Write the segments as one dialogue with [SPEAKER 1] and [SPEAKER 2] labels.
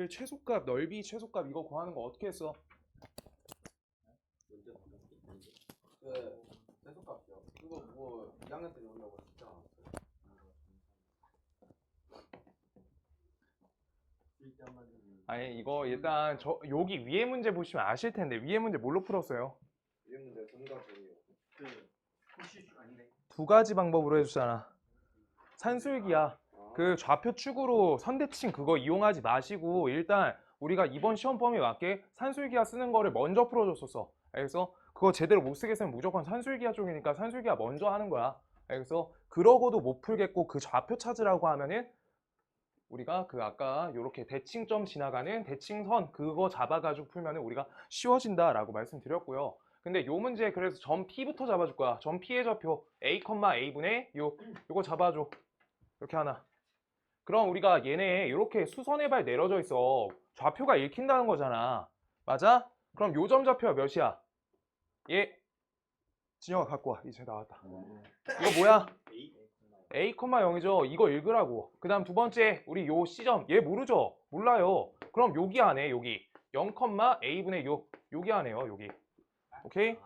[SPEAKER 1] 최소값, 넓이 최소값 이거 구하는 거 어떻게 했어?
[SPEAKER 2] 그 최소값이요. 그거 뭐 2학년 때 배운다고 진짜 않았어요.
[SPEAKER 1] 아니 이거 일단 여기 위에 문제 보시면 아실 텐데 위에 문제 뭘로 풀었어요?
[SPEAKER 2] 위에 문제 정답 보이요.
[SPEAKER 1] 두 가지 방법으로 해주잖아. 산술기야. 그 좌표 축으로 선대칭 그거 이용하지 마시고 일단 우리가 이번 시험 범위에 맞게 산술기하 쓰는 거를 먼저 풀어줬었어. 그래서 그거 제대로 못 쓰겠으면 무조건 산술기하 쪽이니까 산술기하 먼저 하는 거야. 그래서 그러고도 못 풀겠고 그 좌표 찾으라고 하면은 우리가 그 아까 이렇게 대칭점 지나가는 대칭선 그거 잡아가지고 풀면은 우리가 쉬워진다라고 말씀드렸고요. 근데 요 문제 그래서 점 P부터 잡아줄 거야. 점 P의 좌표 A,A분의 요거 잡아줘. 이렇게 하나. 그럼 우리가 얘네 이렇게 수선의 발 내려져 있어. 좌표가 읽힌다는 거잖아. 맞아? 그럼 요 점 좌표가 몇이야? 얘 진영아 갖고 와. 이제 나왔다. 이거 뭐야? A,0이죠. 이거 읽으라고. 그 다음 두 번째 우리 요 C점 얘 모르죠? 몰라요. 그럼 여기 안에 여기 0,A분의 6 여기 안에요. 여기. 오케이?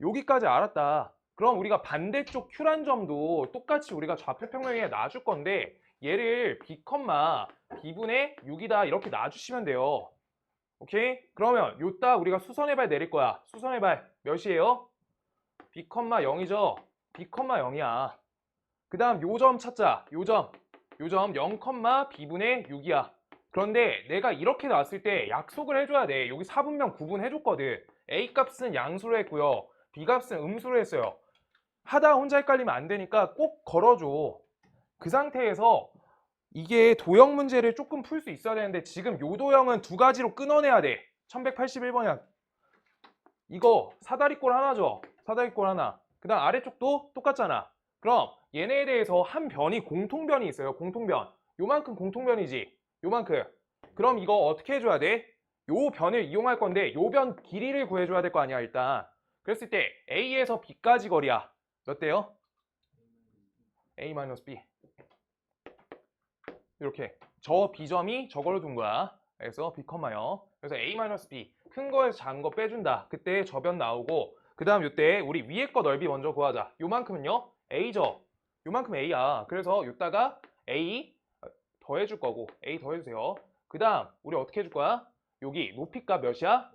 [SPEAKER 1] 여기까지 알았다. 그럼 우리가 반대쪽 Q란 점도 똑같이 우리가 좌표 평면에 놔줄 건데 얘를 B, B분의 6이다 이렇게 놔주시면 돼요. 오케이? 그러면 요따 우리가 수선의 발 내릴 거야. 수선의 발 몇이에요? B, 0이죠? B, 0이야. 그 다음 요 점 찾자. 요 점 0, B분의 6이야. 그런데 내가 이렇게 나왔을 때 약속을 해줘야 돼. 여기 4분명 9분 해줬거든. A 값은 양수로 했고요. B 값은 음수로 했어요. 하다 혼자 헷갈리면 안 되니까 꼭 걸어줘. 그 상태에서 이게 도형 문제를 조금 풀 수 있어야 되는데 지금 요 도형은 두 가지로 끊어내야 돼. 1181번이야. 이거 사다리꼴 하나죠. 사다리꼴 하나. 그 다음 아래쪽도 똑같잖아. 그럼 얘네에 대해서 한 변이 공통변이 있어요. 공통변. 요만큼 공통변이지. 요만큼. 그럼 이거 어떻게 해줘야 돼? 요 변을 이용할 건데 요 변 길이를 구해줘야 될 거 아니야 일단. 그랬을 때 A에서 B까지 거리야. 몇 대요? A-B. 이렇게. 저 B점이 저걸로 둔 거야. 그래서 B, 0. 그래서 A-B. 큰 거에서 작은 거 빼준다. 그때 저 변 나오고 그 다음 요때 우리 위에 거 넓이 먼저 구하자. 요만큼은요? A죠. 요만큼 A야. 그래서 요따가 A 더해줄 거고 A 더해주세요. 그 다음 우리 어떻게 해줄 거야? 여기 높이값 몇이야?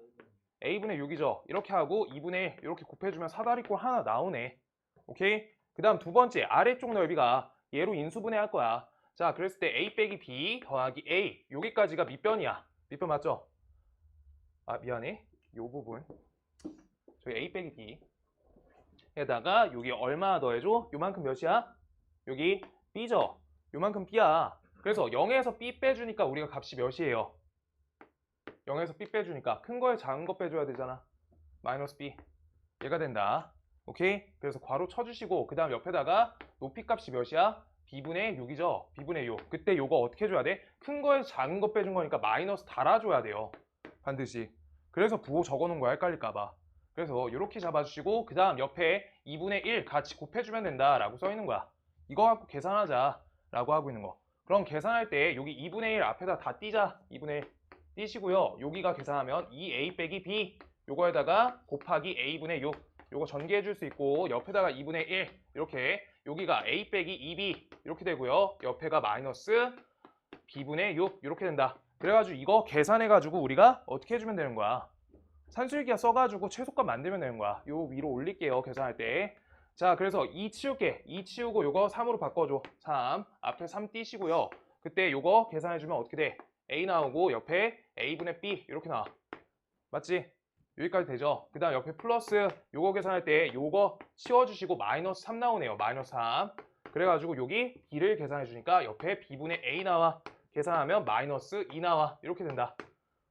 [SPEAKER 1] A분의 6이죠. 이렇게 하고 2분의 1 이렇게 곱해주면 사다리꼴 하나 나오네. 오케이? 그 다음 두 번째 아래쪽 넓이가 얘로 인수분해할 거야. 자 그랬을 때 A 빼기 B 더하기 A 여기까지가 밑변이야. 밑변 맞죠? 아 미안해. 요 부분 저희 A 빼기 B 에다가 여기 얼마 더해줘? 요만큼 몇이야? 여기 B죠? 요만큼 B야. 그래서 0에서 B 빼주니까 우리가 값이 몇이에요? 0에서 B 빼주니까 큰 거에 작은 거 빼줘야 되잖아. 마이너스 B 얘가 된다. 오케이? 그래서 괄호 쳐주시고 그 다음 옆에다가 높이 값이 몇이야? B분의 6이죠? B분의 6. 그때 요거 어떻게 해줘야 돼? 큰 거에서 작은 거 빼준 거니까 마이너스 달아줘야 돼요. 반드시. 그래서 부호 적어놓은 거야 헷갈릴까봐. 그래서 이렇게 잡아주시고 그 다음 옆에 2분의 1 같이 곱해주면 된다라고 써있는 거야. 이거 갖고 계산하자 라고 하고 있는 거. 그럼 계산할 때 여기 2분의 1 앞에다 다 띄자. 2분의 1 띄시고요. 여기가 계산하면 2A 빼기 B 요거에다가 곱하기 A분의 6 요거 전개해 줄 수 있고 옆에다가 2분의 1 이렇게 여기가 A 빼기 2B 이렇게 되고요. 옆에가 마이너스 B분의 6 이렇게 된다. 그래가지고 이거 계산해가지고 우리가 어떻게 해주면 되는 거야? 산술기하 써가지고 최소값 만들면 되는 거야. 요 위로 올릴게요. 계산할 때. 자 그래서 2 치울게. 2 치우고 요거 3으로 바꿔줘. 3 앞에 3 띄시고요. 그때 요거 계산해주면 어떻게 돼? A 나오고 옆에 A분의 B 이렇게 나와. 맞지? 여기까지 되죠? 그 다음 옆에 플러스 요거 계산할 때 요거 치워주시고 마이너스 3 나오네요. 마이너스 3. 그래가지고 여기 B를 계산해 주니까 옆에 B분의 A 나와. 계산하면 마이너스 2 나와. 이렇게 된다.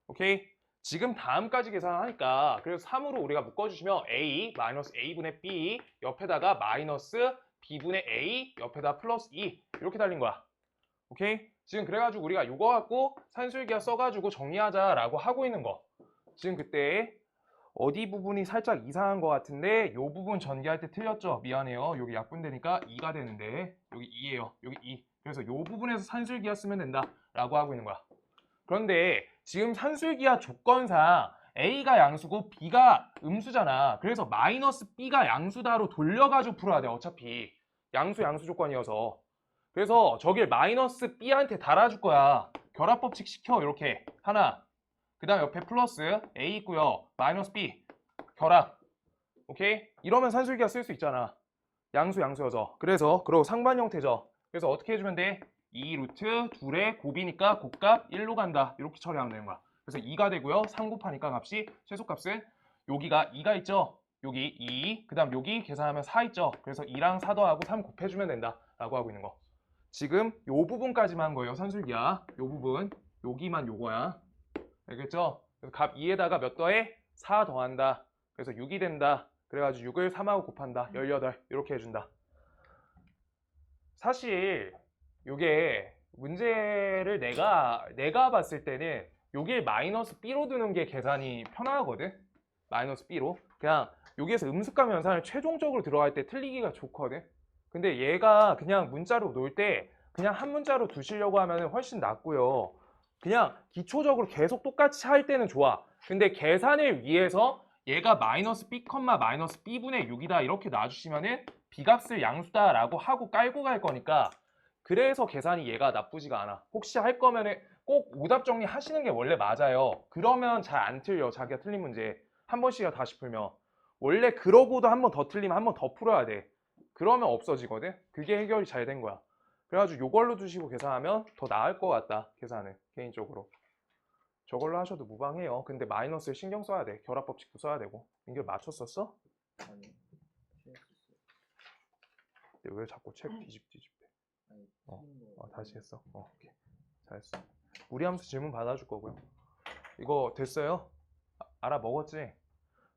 [SPEAKER 1] 오케이? 지금 다음까지 계산하니까 그래서 3으로 우리가 묶어주시면 A 마이너스 A분의 B 옆에다가 마이너스 B분의 A 옆에다 플러스 2 이렇게 달린 거야. 오케이? 지금 그래가지고 우리가 요거 갖고 산술기하 써가지고 정리하자라고 하고 있는 거. 지금 그때 어디 부분이 살짝 이상한 것 같은데 요 부분 전개할 때 틀렸죠? 미안해요. 여기 약분되니까 2가 되는데 여기 2예요. 여기 2. 그래서 요 부분에서 산술기하 쓰면 된다 라고 하고 있는 거야. 그런데 지금 산술기하 조건상 A가 양수고 B가 음수잖아. 그래서 마이너스 B가 양수다로 돌려가지고 풀어야 돼. 어차피 양수 조건이어서. 그래서 저길 마이너스 B한테 달아줄 거야. 결합법칙 시켜. 이렇게 하나. 그 다음 옆에 플러스 A 있고요. 마이너스 B 결합. 오케이? 이러면 산술기하 쓸 수 있잖아. 양수여서. 그리고 상반 형태죠. 그래서 어떻게 해주면 돼? 2 루트 둘의 곱이니까 곱값 1로 간다. 이렇게 처리하면 되는 거야. 그래서 2가 되고요. 3 곱하니까 값이 최소값은 여기가 2가 있죠. 여기 2. 그 다음 여기 계산하면 4 있죠. 그래서 2랑 4 더하고 3 곱해주면 된다. 라고 하고 있는 거. 지금 요 부분까지만 한 거예요. 산술기야. 요 부분. 여기만 요거야. 알겠죠? 그래서 값 2에다가 몇 더해? 4 더한다. 그래서 6이 된다. 그래가지고 6을 3하고 곱한다. 18. 이렇게 해준다. 사실 요게 문제를 내가 봤을 때는 여길 마이너스 B로 두는 게 계산이 편하거든. 마이너스 B로. 그냥 여기에서 음수값 연산을 최종적으로 들어갈 때 틀리기가 좋거든. 근데 얘가 그냥 문자로 놓을 때 그냥 한 문자로 두시려고 하면 훨씬 낫고요. 그냥 기초적으로 계속 똑같이 할 때는 좋아. 근데 계산을 위해서 얘가 마이너스 B, 마이너스 B분의 6이다 이렇게 놔주시면은 B값을 양수다라고 하고 깔고 갈 거니까 그래서 계산이 얘가 나쁘지가 않아. 혹시 할 거면은 꼭 오답 정리 하시는 게 원래 맞아요. 그러면 잘 안 틀려. 자기가 틀린 문제. 한 번씩이나 다시 풀면. 원래 그러고도 한 번 더 틀리면 한 번 더 풀어야 돼. 그러면 없어지거든. 그게 해결이 잘 된 거야. 그래가지고 요걸로 두시고 계산하면 더 나을 것 같다. 계산은. 개인적으로. 저걸로 하셔도 무방해요. 근데 마이너스를 신경 써야 돼. 결합법칙도 써야 되고. 연결 맞췄었어?
[SPEAKER 2] 아니.
[SPEAKER 1] 근데 왜 자꾸 책 뒤집대?
[SPEAKER 2] 아니.
[SPEAKER 1] 다시 했어. 오케이. 잘했어. 무리함수 질문 받아줄 거고요. 이거 됐어요? 알아 먹었지?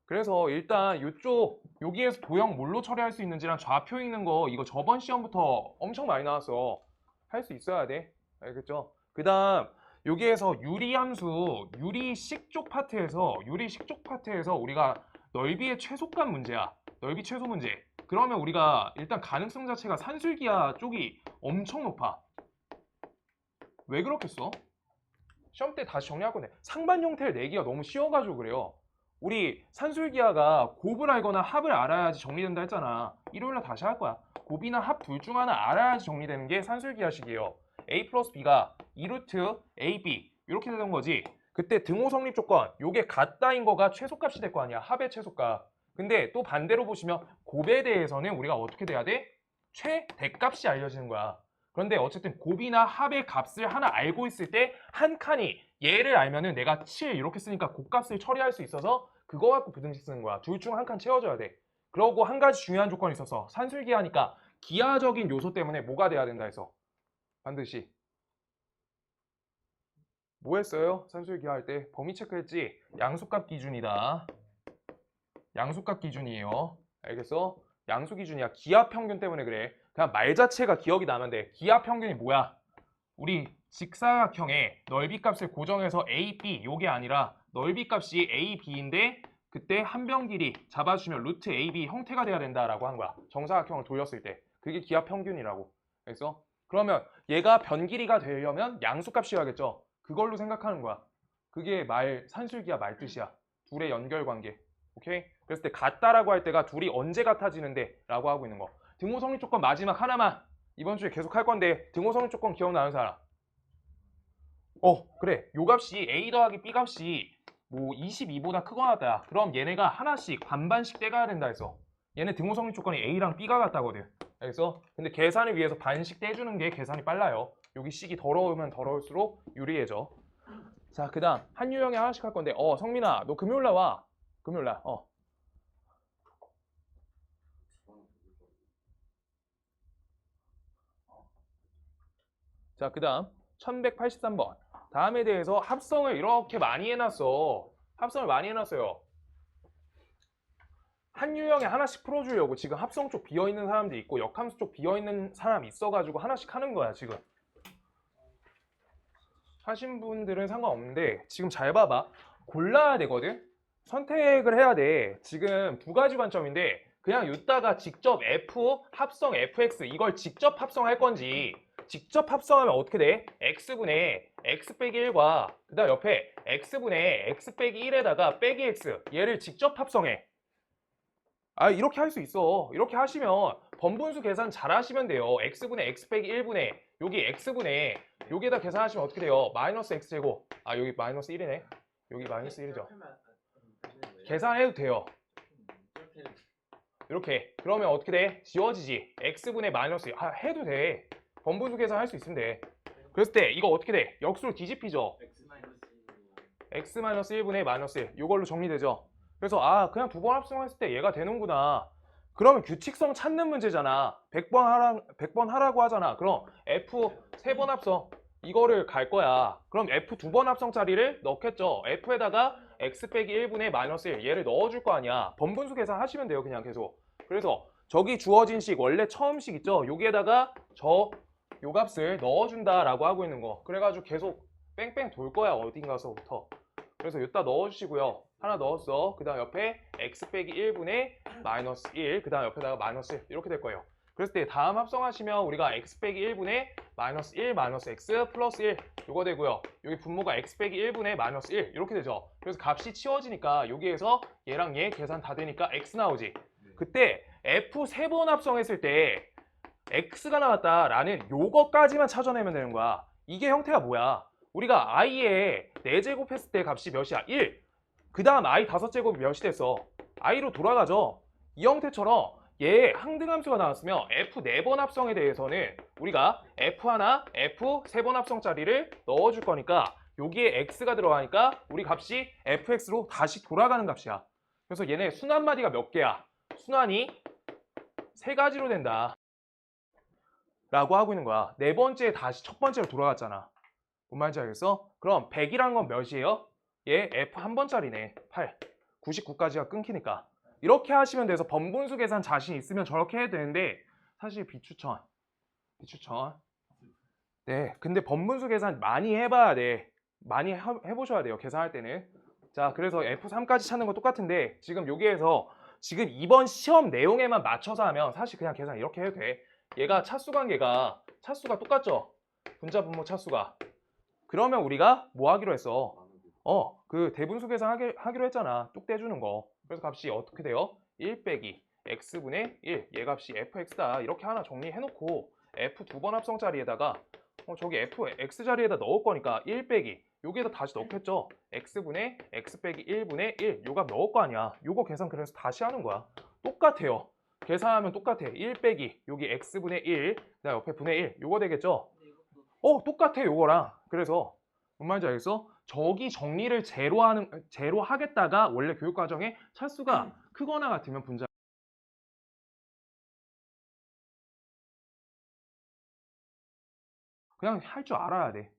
[SPEAKER 1] 그래서 일단 이쪽 여기에서 도형 뭘로 처리할 수 있는지랑 좌표 읽는 거 이거 저번 시험부터 엄청 많이 나왔어. 할 수 있어야 돼. 알겠죠? 그 다음 여기에서 유리식 쪽 파트에서 우리가 넓이의 최소값 문제야. 넓이 최소 문제. 그러면 우리가 일단 가능성 자체가 산술기하 쪽이 엄청 높아. 왜 그렇겠어? 시험 때 다시 정리할 건데 상반 형태를 내기가 너무 쉬워가지고 그래요. 우리 산술기하가 곱을 알거나 합을 알아야지 정리된다 했잖아. 일요일날 다시 할 거야. 곱이나 합 둘 중 하나 알아야지 정리되는 게 산술기하식이에요. A 플러스 B가 2루트 AB 이렇게 되는 거지. 그때 등호 성립 조건 요게 같다인 거가 최소값이 될 거 아니야. 합의 최소값. 근데 또 반대로 보시면 곱에 대해서는 우리가 어떻게 돼야 돼? 최대값이 알려지는 거야. 그런데 어쨌든 곱이나 합의 값을 하나 알고 있을 때 한 칸이 얘를 알면은 내가 7 이렇게 쓰니까 곱값을 처리할 수 있어서 그거 갖고 부등식 쓰는 거야. 둘 중 한 칸 채워줘야 돼. 그러고 한 가지 중요한 조건이 있어서 산술기하니까 기하적인 요소 때문에 뭐가 돼야 된다 해서 반드시 뭐 했어요? 산술기하 할 때 범위 체크했지? 양수값 기준이다. 양수값 기준이에요. 알겠어? 양수 기준이야. 기하 평균 때문에 그래. 그냥 말 자체가 기억이 나면 돼. 기하 평균이 뭐야? 우리 직사각형의 넓이 값을 고정해서 A, B 요게 아니라 넓이 값이 A, B인데 그때 한 변 길이 잡아주면 루트 AB 형태가 돼야 된다라고 한 거야. 정사각형을 돌렸을 때. 그게 기하 평균이라고. 알겠어? 그러면 얘가 변 길이가 되려면 양수값이어야겠죠? 그걸로 생각하는 거야. 그게 산술기하 말 뜻이야. 둘의 연결 관계. 오케이? 그랬을 때 같다라고 할 때가 둘이 언제 같아지는데 라고 하고 있는 거. 등호 성립 조건 마지막 하나만 이번 주에 계속 할 건데 등호 성립 조건 기억나는 사람? 그래. 요 값이 A 더하기 B 값이 뭐 22보다 크거나 같다. 그럼 얘네가 하나씩 반반씩 떼가야 된다 해서 얘네 등호 성립 조건이 A랑 B가 같다거든. 알겠어? 근데 계산을 위해서 반씩 떼주는 게 계산이 빨라요. 여기 식이 더러우면 더러울수록 유리해져. 자, 그 다음 한 유형에 하나씩 할 건데 성민아 너 금요일날 와. 금요일날 자, 그 다음 1183번. 다음에 대해서 합성을 이렇게 많이 해놨어. 합성을 많이 해놨어요. 한 유형에 하나씩 풀어주려고 지금 합성 쪽 비어있는 사람도 있고 역함수 쪽 비어있는 사람이 있어가지고 하나씩 하는 거야 지금. 하신 분들은 상관없는데 지금 잘 봐봐. 골라야 되거든. 선택을 해야 돼. 지금 두 가지 관점인데 그냥 이따가 직접 F 합성 FX 이걸 직접 합성할 건지 직접 합성하면 어떻게 돼? X분의 x 빼기 1과 그 다음 옆에 x분의 x 빼기 1에다가 빼기 x 얘를 직접 합성해. 아, 이렇게 할 수 있어. 이렇게 하시면 번분수 계산 잘 하시면 돼요. x분의 x 빼기 1분의 여기 x분의 여기에다 계산하시면 어떻게 돼요? 마이너스 x제곱. 아, 여기 마이너스 1이네. 여기 마이너스 1이죠. 계산해도 돼요. 이렇게. 그러면 어떻게 돼? 지워지지. x분의 마이너스 해도 돼. 번분수 계산 할 수 있으면 돼. 그랬을 때 이거 어떻게 돼? 역수로 뒤집히죠. x-1분의 마이너스 1. 이걸로 정리되죠. 그래서 아, 그냥 두 번 합성했을 때 얘가 되는구나. 그러면 규칙성 찾는 문제잖아. 100번 하라고 하잖아. 그럼 f 3번 합성 이거를 갈 거야. 그럼 f 2번 합성 자리를 넣겠죠. f에다가 x 빼기 1분의 마이너스 1 얘를 넣어줄 거 아니야. 번분수 계산 하시면 돼요. 그냥 계속. 그래서 저기 주어진 식 원래 처음식 있죠. 여기에다가 요 값을 넣어준다라고 하고 있는 거. 그래가지고 계속 뺑뺑 돌 거야. 어딘가서부터. 그래서 여기다 넣어주시고요. 하나 넣었어. 그 다음 옆에 x 빼기 1분의 마이너스 1. 그 다음 옆에다가 마이너스 1. 이렇게 될 거예요. 그랬을 때 다음 합성하시면 우리가 x 빼기 1분의 마이너스 1 마이너스 x 플러스 1 이거 되고요. 여기 분모가 x 빼기 1분의 마이너스 1 이렇게 되죠. 그래서 값이 치워지니까 여기에서 얘랑 얘 계산 다 되니까 x 나오지. 그때 f 3번 합성했을 때 x가 나왔다라는 요거까지만 찾아내면 되는 거야. 이게 형태가 뭐야? 우리가 i에 4제곱 했을 때 값이 몇이야? 1. 그 다음 i 5제곱이 몇이 됐어? i로 돌아가죠. 이 형태처럼 얘 항등함수가 나왔으면 f 4번 합성에 대해서는 우리가 f1, f 3번 합성 자리를 넣어줄 거니까 여기에 x가 들어가니까 우리 값이 fx로 다시 돌아가는 값이야. 그래서 얘네 순환마디가 몇 개야? 순환이 3가지로 된다 라고 하고 있는 거야. 네 번째에 다시 첫 번째로 돌아갔잖아. 뭔 말인지 알겠어? 그럼 100이란 건 몇이에요? 얘 f 한 번짜리네. 8. 99까지가 끊기니까. 이렇게 하시면 돼서 번분수 계산 자신 있으면 저렇게 해야 되는데 사실 비추천. 네, 근데 번분수 계산 많이 해봐야 돼. 많이 해보셔야 돼요. 계산할 때는. 자, 그래서 F3까지 찾는 건 똑같은데 지금 여기에서 지금 이번 시험 내용에만 맞춰서 하면 사실 그냥 계산 이렇게 해도 돼. 얘가 차수 관계가 차수가 똑같죠? 분자 분모 차수가. 그러면 우리가 뭐 하기로 했어? 그 대분수 계산 하기로 했잖아. 뚝 떼주는 거. 그래서 값이 어떻게 돼요? 1 빼기 x분의 1. 얘 값이 fx다. 이렇게 하나 정리해놓고 f 2번 합성 자리에다가 저기 fx 자리에다 넣을 거니까 1 빼기 여기에다 다시 넣겠죠. x분의 x 빼기 1분의 1. 요 값 넣을 거 아니야. 요거 계산 그래서 다시 하는 거야. 똑같아요. 계산하면 똑같아. 1 빼기 여기 x분의 1. 그다음 옆에 분의 1. 요거 되겠죠. 똑같아 요거랑. 그래서 뭔 말인지 알겠어? 저기 정리를 제로 하겠다가 원래 교육 과정에 차수가 크거나 같으면 분자 그냥 할 줄 알아야 돼.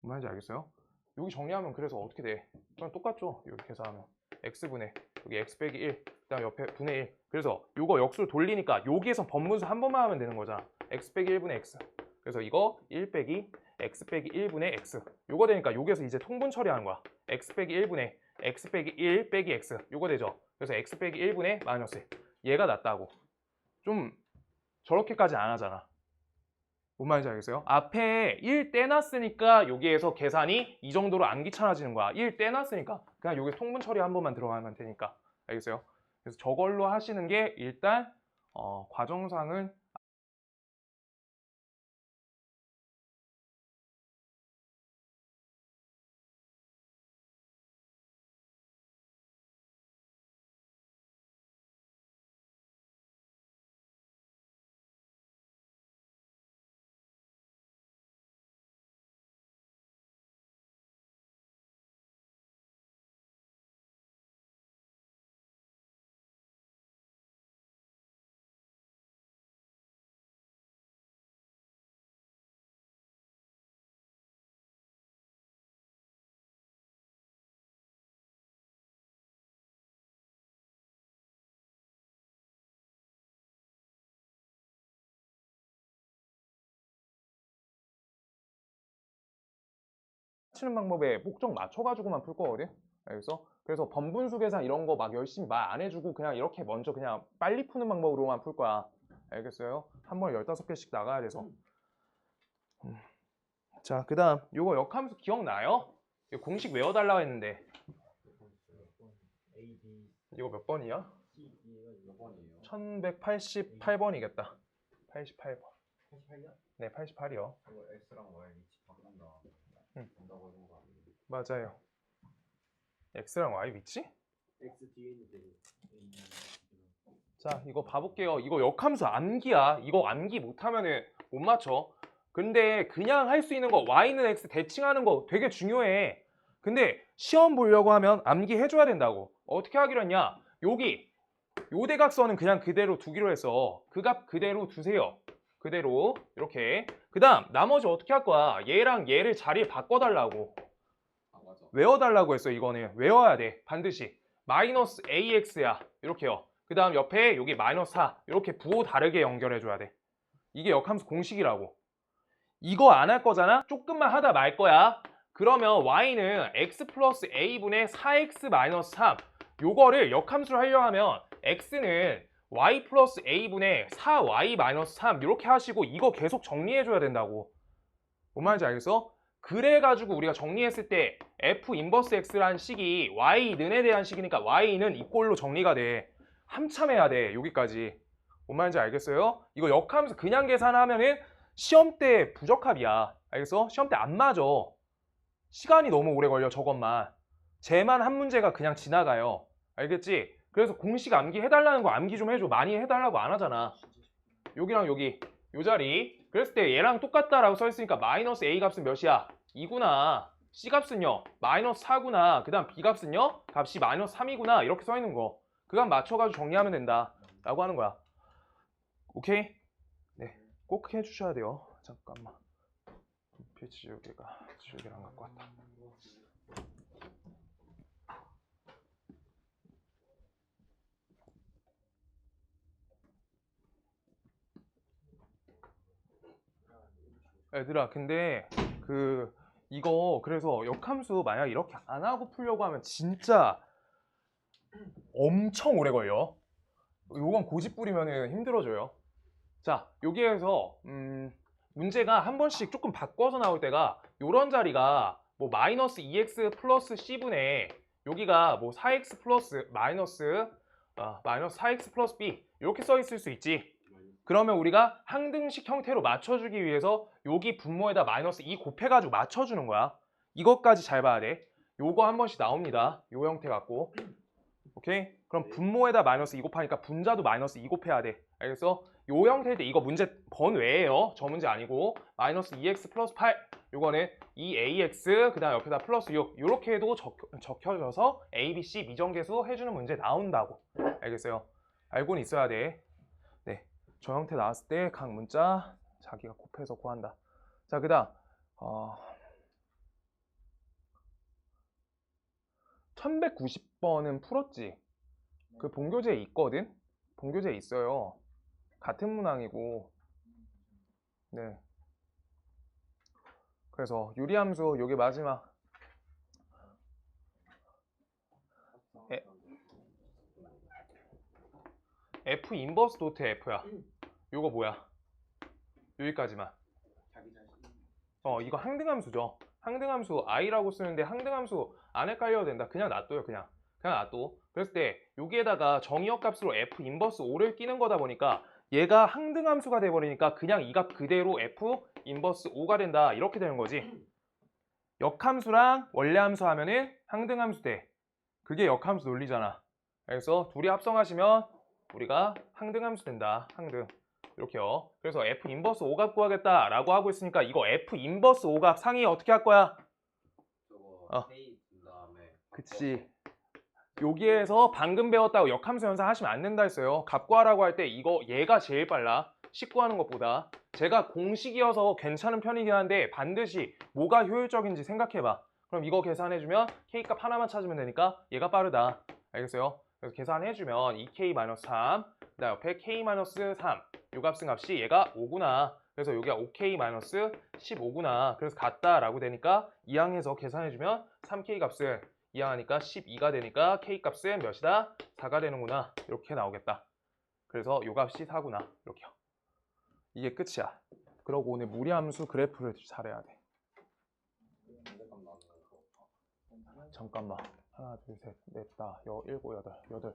[SPEAKER 1] 뭔 말인지 알겠어요? 여기 정리하면 그래서 어떻게 돼? 그냥 똑같죠? 여기 계산하면 x분의 여기 x 빼기 1 그다음 옆에 분의 1 그래서 요거 역수를 돌리니까 여기에서 번분수 한 번만 하면 되는 거잖아. x 빼기 1분의 x 그래서 이거 1 빼기 x 빼기 1분의 x 요거 되니까 여기에서 이제 통분 처리하는 거야. x 빼기 1분의 x 빼기 1 빼기 x 요거 되죠. 그래서 x 빼기 1분의 마이너스 1 얘가 낫다고. 좀 저렇게까지 안 하잖아. 뭔 말인지 알겠어요? 앞에 1 떼놨으니까 여기에서 계산이 이 정도로 안 귀찮아지는 거야. 1 떼놨으니까 그냥 여기 통분 처리 한 번만 들어가면 되니까. 알겠어요? 그래서 저걸로 하시는 게 일단 과정상은 치는 방법에 목적 맞춰가지고만 풀 거거든. 알겠어? 그래서 번분수 계산 이런 거 막 열심히 말 안 해주고 그냥 이렇게 먼저 그냥 빨리 푸는 방법으로만 풀 거야. 알겠어요? 한 번에 15개씩 나가야 돼서. 자, 그 다음 요거 역함수 기억나요? 이거 공식 외워달라고 했는데 이거 몇 번이야?
[SPEAKER 2] 몇 번이에요?
[SPEAKER 1] 1188번이겠다. 88번.
[SPEAKER 2] 88년?
[SPEAKER 1] 네, 88이요.
[SPEAKER 2] 그거 X랑 Y 위치 바꾼 다음에 된다고 하는 거 아니에요?
[SPEAKER 1] 맞아요. X랑 Y 위치?
[SPEAKER 2] X 뒤에 있는 게
[SPEAKER 1] 자, 이거 봐볼게요. 이거 역함수 암기야. 이거 암기 못하면은 못 맞춰. 근데 그냥 할 수 있는 거 Y는 X 대칭하는 거 되게 중요해. 근데 시험 보려고 하면 암기 해줘야 된다고. 어떻게 하기로 했냐? 여기 요 대각선은 그냥 그대로 두기로 했어. 그 값 그대로 두세요. 그대로 이렇게. 그 다음 나머지 어떻게 할 거야? 얘랑 얘를 자리에 바꿔달라고.
[SPEAKER 2] 아 맞아.
[SPEAKER 1] 외워달라고 했어. 이거는 외워야 돼. 반드시. 마이너스 AX야. 이렇게요. 그 다음 옆에 여기 마이너스 4 이렇게 부호 다르게 연결해줘야 돼. 이게 역함수 공식이라고. 이거 안 할 거잖아? 조금만 하다 말 거야. 그러면 y는 x 플러스 a분의 4x 마이너스 3 요거를 역함수로 하려 하면 x는 y 플러스 a분의 4y 마이너스 3 이렇게 하시고 이거 계속 정리해줘야 된다고. 뭔 말인지 알겠어? 그래가지고 우리가 정리했을 때 f 인버스 x라는 식이 y는에 대한 식이니까 y는 이꼴로 정리가 돼. 한참 해야 돼. 여기까지. 뭔 말인지 알겠어요? 이거 역함수 그냥 계산하면은 시험 때 부적합이야. 알겠어? 시험 때 안 맞아. 시간이 너무 오래 걸려 저것만. 쟤만 한 문제가 그냥 지나가요. 알겠지? 그래서 공식 암기 해달라는 거 암기 좀 해줘. 많이 해달라고 안 하잖아. 여기랑 여기 요 자리. 그랬을 때 얘랑 똑같다라고 써있으니까 마이너스 A 값은 몇이야? 2구나. C 값은요? 마이너스 4구나. 그 다음 B 값은요? 값이 마이너스 3이구나. 이렇게 써있는 거. 그 값 맞춰가지고 정리하면 된다. 라고 하는 거야. 오케이? 네. 꼭 해주셔야 돼요. 잠깐만. 필지 여기가 지우개를 안 갖고 왔다. 얘들아, 근데 이거 그래서 역함수 만약 이렇게 안 하고 풀려고 하면 진짜 엄청 오래 걸려. 요건 고집 부리면 힘들어져요. 자, 여기에서 문제가 한 번씩 조금 바꿔서 나올 때가 요런 자리가 뭐 마이너스 2x 플러스 c분의 여기가 뭐 4x 플러스 마이너스 4x 플러스 b 이렇게 써 있을 수 있지. 그러면 우리가 항등식 형태로 맞춰주기 위해서 여기 분모에다 마이너스 2 곱해가지고 맞춰주는 거야. 이것까지 잘 봐야 돼. 요거 한 번씩 나옵니다. 요 형태 갖고. 오케이? 그럼 분모에다 마이너스 2 곱하니까 분자도 마이너스 2 곱해야 돼. 알겠어? 요 형태일 때 이거 문제 번외예요. 저 문제 아니고 마이너스 2x 플러스 8 요거는 2ax 그 다음 옆에다 플러스 6 요렇게 해도 적혀져서 a, b, c 미정계수 해주는 문제 나온다고. 알겠어요? 알고는 있어야 돼. 네, 저 형태 나왔을 때 각 문자 자기가 곱해서 구한다. 자, 그 다음 1190번은 풀었지? 그 본교재에 있거든? 본교재에 있어요. 같은 문항이고. 네. 그래서 유리함수 요게 마지막. F 인버스 도트 F야. 요거 뭐야? 여기까지만.
[SPEAKER 2] 자기 자신.
[SPEAKER 1] 이거 항등함수죠. 항등함수 I라고 쓰는데 항등함수 안 헷갈려도 된다. 그냥 놔둬요. 그냥 놔둬. 그랬을 때 여기에다가 정의역 값으로 F 인버스 5를 끼는 거다 보니까 얘가 항등함수가 돼버리니까 그냥 이 값 그대로 F 인버스 5가 된다. 이렇게 되는 거지. 역함수랑 원래함수 하면은 항등함수 돼. 그게 역함수 논리잖아. 그래서 둘이 합성하시면 우리가 항등함수 된다. 항등. 이렇게요. 그래서 F 인버스 5값 구하겠다 라고 하고 있으니까 이거 F 인버스 5값 상위 어떻게 할 거야?
[SPEAKER 2] 저거 K 준 다음에.
[SPEAKER 1] 그치. 여기에서 방금 배웠다고 역함수 현상 하시면 안 된다 했어요. 값 구하라고 할 때 이거 얘가 제일 빨라. 식 구하는 것보다. 제가 공식이어서 괜찮은 편이긴 한데 반드시 뭐가 효율적인지 생각해봐. 그럼 이거 계산해주면 K값 하나만 찾으면 되니까 얘가 빠르다. 알겠어요? 그래서 계산해주면 2K-3 그다음 옆에 K-3 요 값은 값이 얘가 5구나. 그래서 여기가 5K-15구나. 그래서 같다라고 되니까 이항해서 계산해주면 3K 값은 이항하니까 12가 되니까 K 값은 몇이다? 4가 되는구나. 이렇게 나오겠다. 그래서 요 값이 4구나. 이렇게요. 이게 끝이야. 그러고 오늘 무리함수 그래프를 잘해야 돼.
[SPEAKER 2] 나는 거.
[SPEAKER 1] 잠깐만. 하나, 둘, 셋, 넷, 다, 일곱, 여덟, 여덟.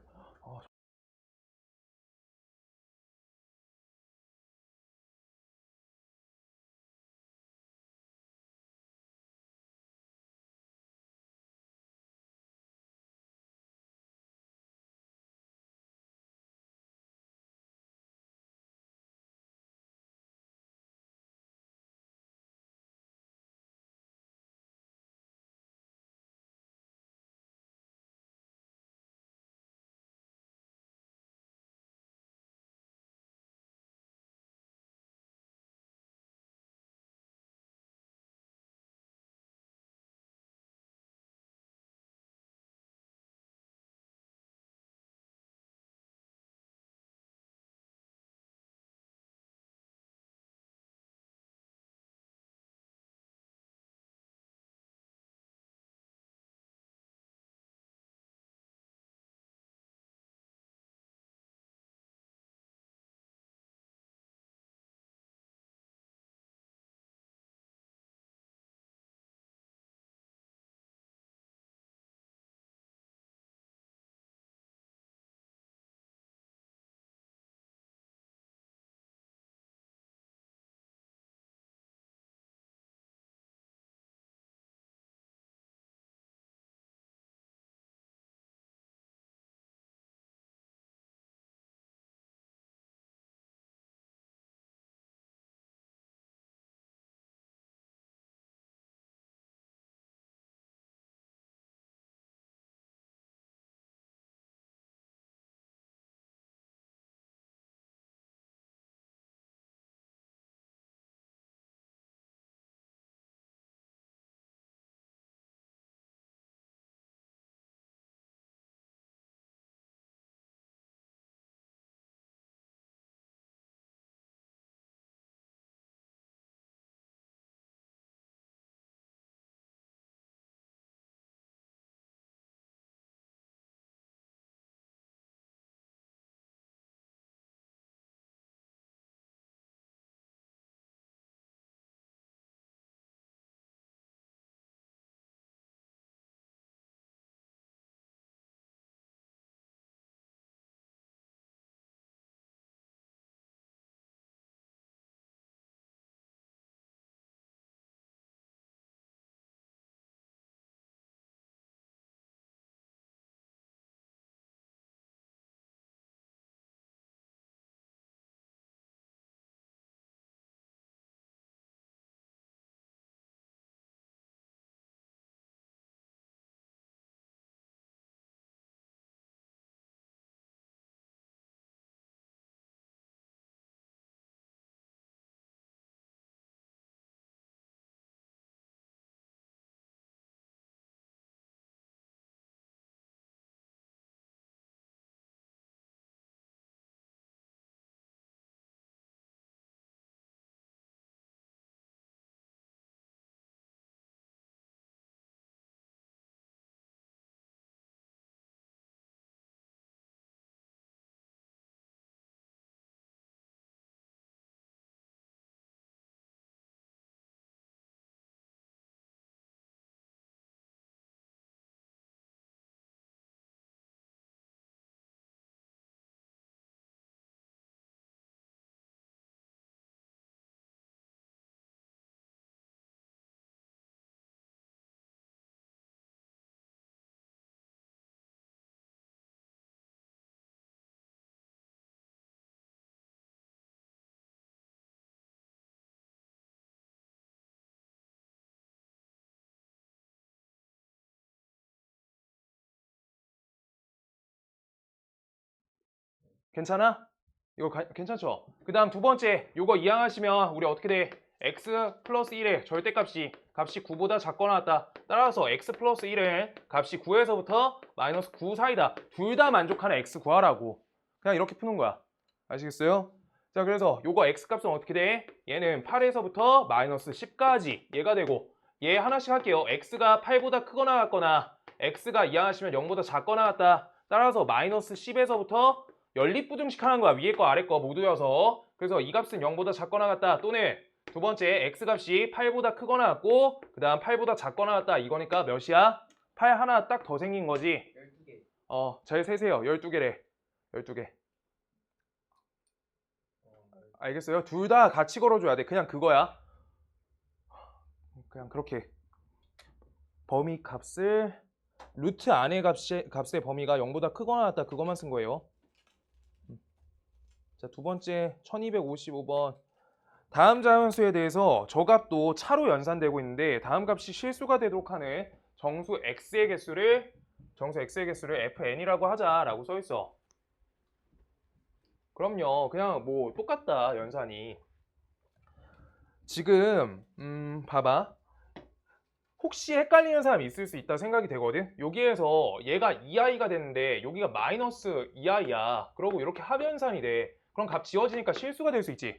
[SPEAKER 1] 괜찮아? 이거 괜찮죠? 그 다음 두 번째, 요거 이항하시면 우리 어떻게 돼? x 플러스 1의 절대값이 9보다 작거나 같다. 따라서 x 플러스 1의 값이 9에서부터 마이너스 9 사이다. 둘 다 만족하는 x 구하라고. 그냥 이렇게 푸는 거야. 아시겠어요? 자, 그래서 요거 x 값은 어떻게 돼? 얘는 8에서부터 마이너스 10까지 얘가 되고, 얘 하나씩 할게요. x가 8보다 크거나 같거나 x가 이항하시면 0보다 작거나 같다. 따라서 마이너스 10에서부터 연립부등식 하는 거야. 위에 거 아래 거 모두여서. 그래서 이 값은 0보다 작거나 같다. 또는 두 번째 x값이 8보다 크거나 같고 그 다음 8보다 작거나 같다. 이거니까 몇이야? 8 하나 딱 더 생긴 거지.
[SPEAKER 2] 12개.
[SPEAKER 1] 잘 세세요. 12개래. 12개. 알겠어요? 둘 다 같이 걸어줘야 돼. 그냥 그거야. 그냥 그렇게. 범위 값을 루트 안의 값의 범위가 0보다 크거나 같다. 그것만 쓴 거예요. 자, 두 번째 1255번. 다음 자연수에 대해서 저 값도 차로 연산되고 있는데 다음 값이 실수가 되도록 하는 정수 x의 개수를 fn이라고 하자라고 써 있어. 그럼요. 그냥 뭐 똑같다, 연산이. 지금 봐봐. 혹시 헷갈리는 사람이 있을 수 있다 생각이 되거든. 여기에서 얘가 2i가 됐는데 여기가 마이너스 2i야. 그러고 이렇게 합연산이 돼. 그럼 값 지워지니까 실수가 될 수 있지.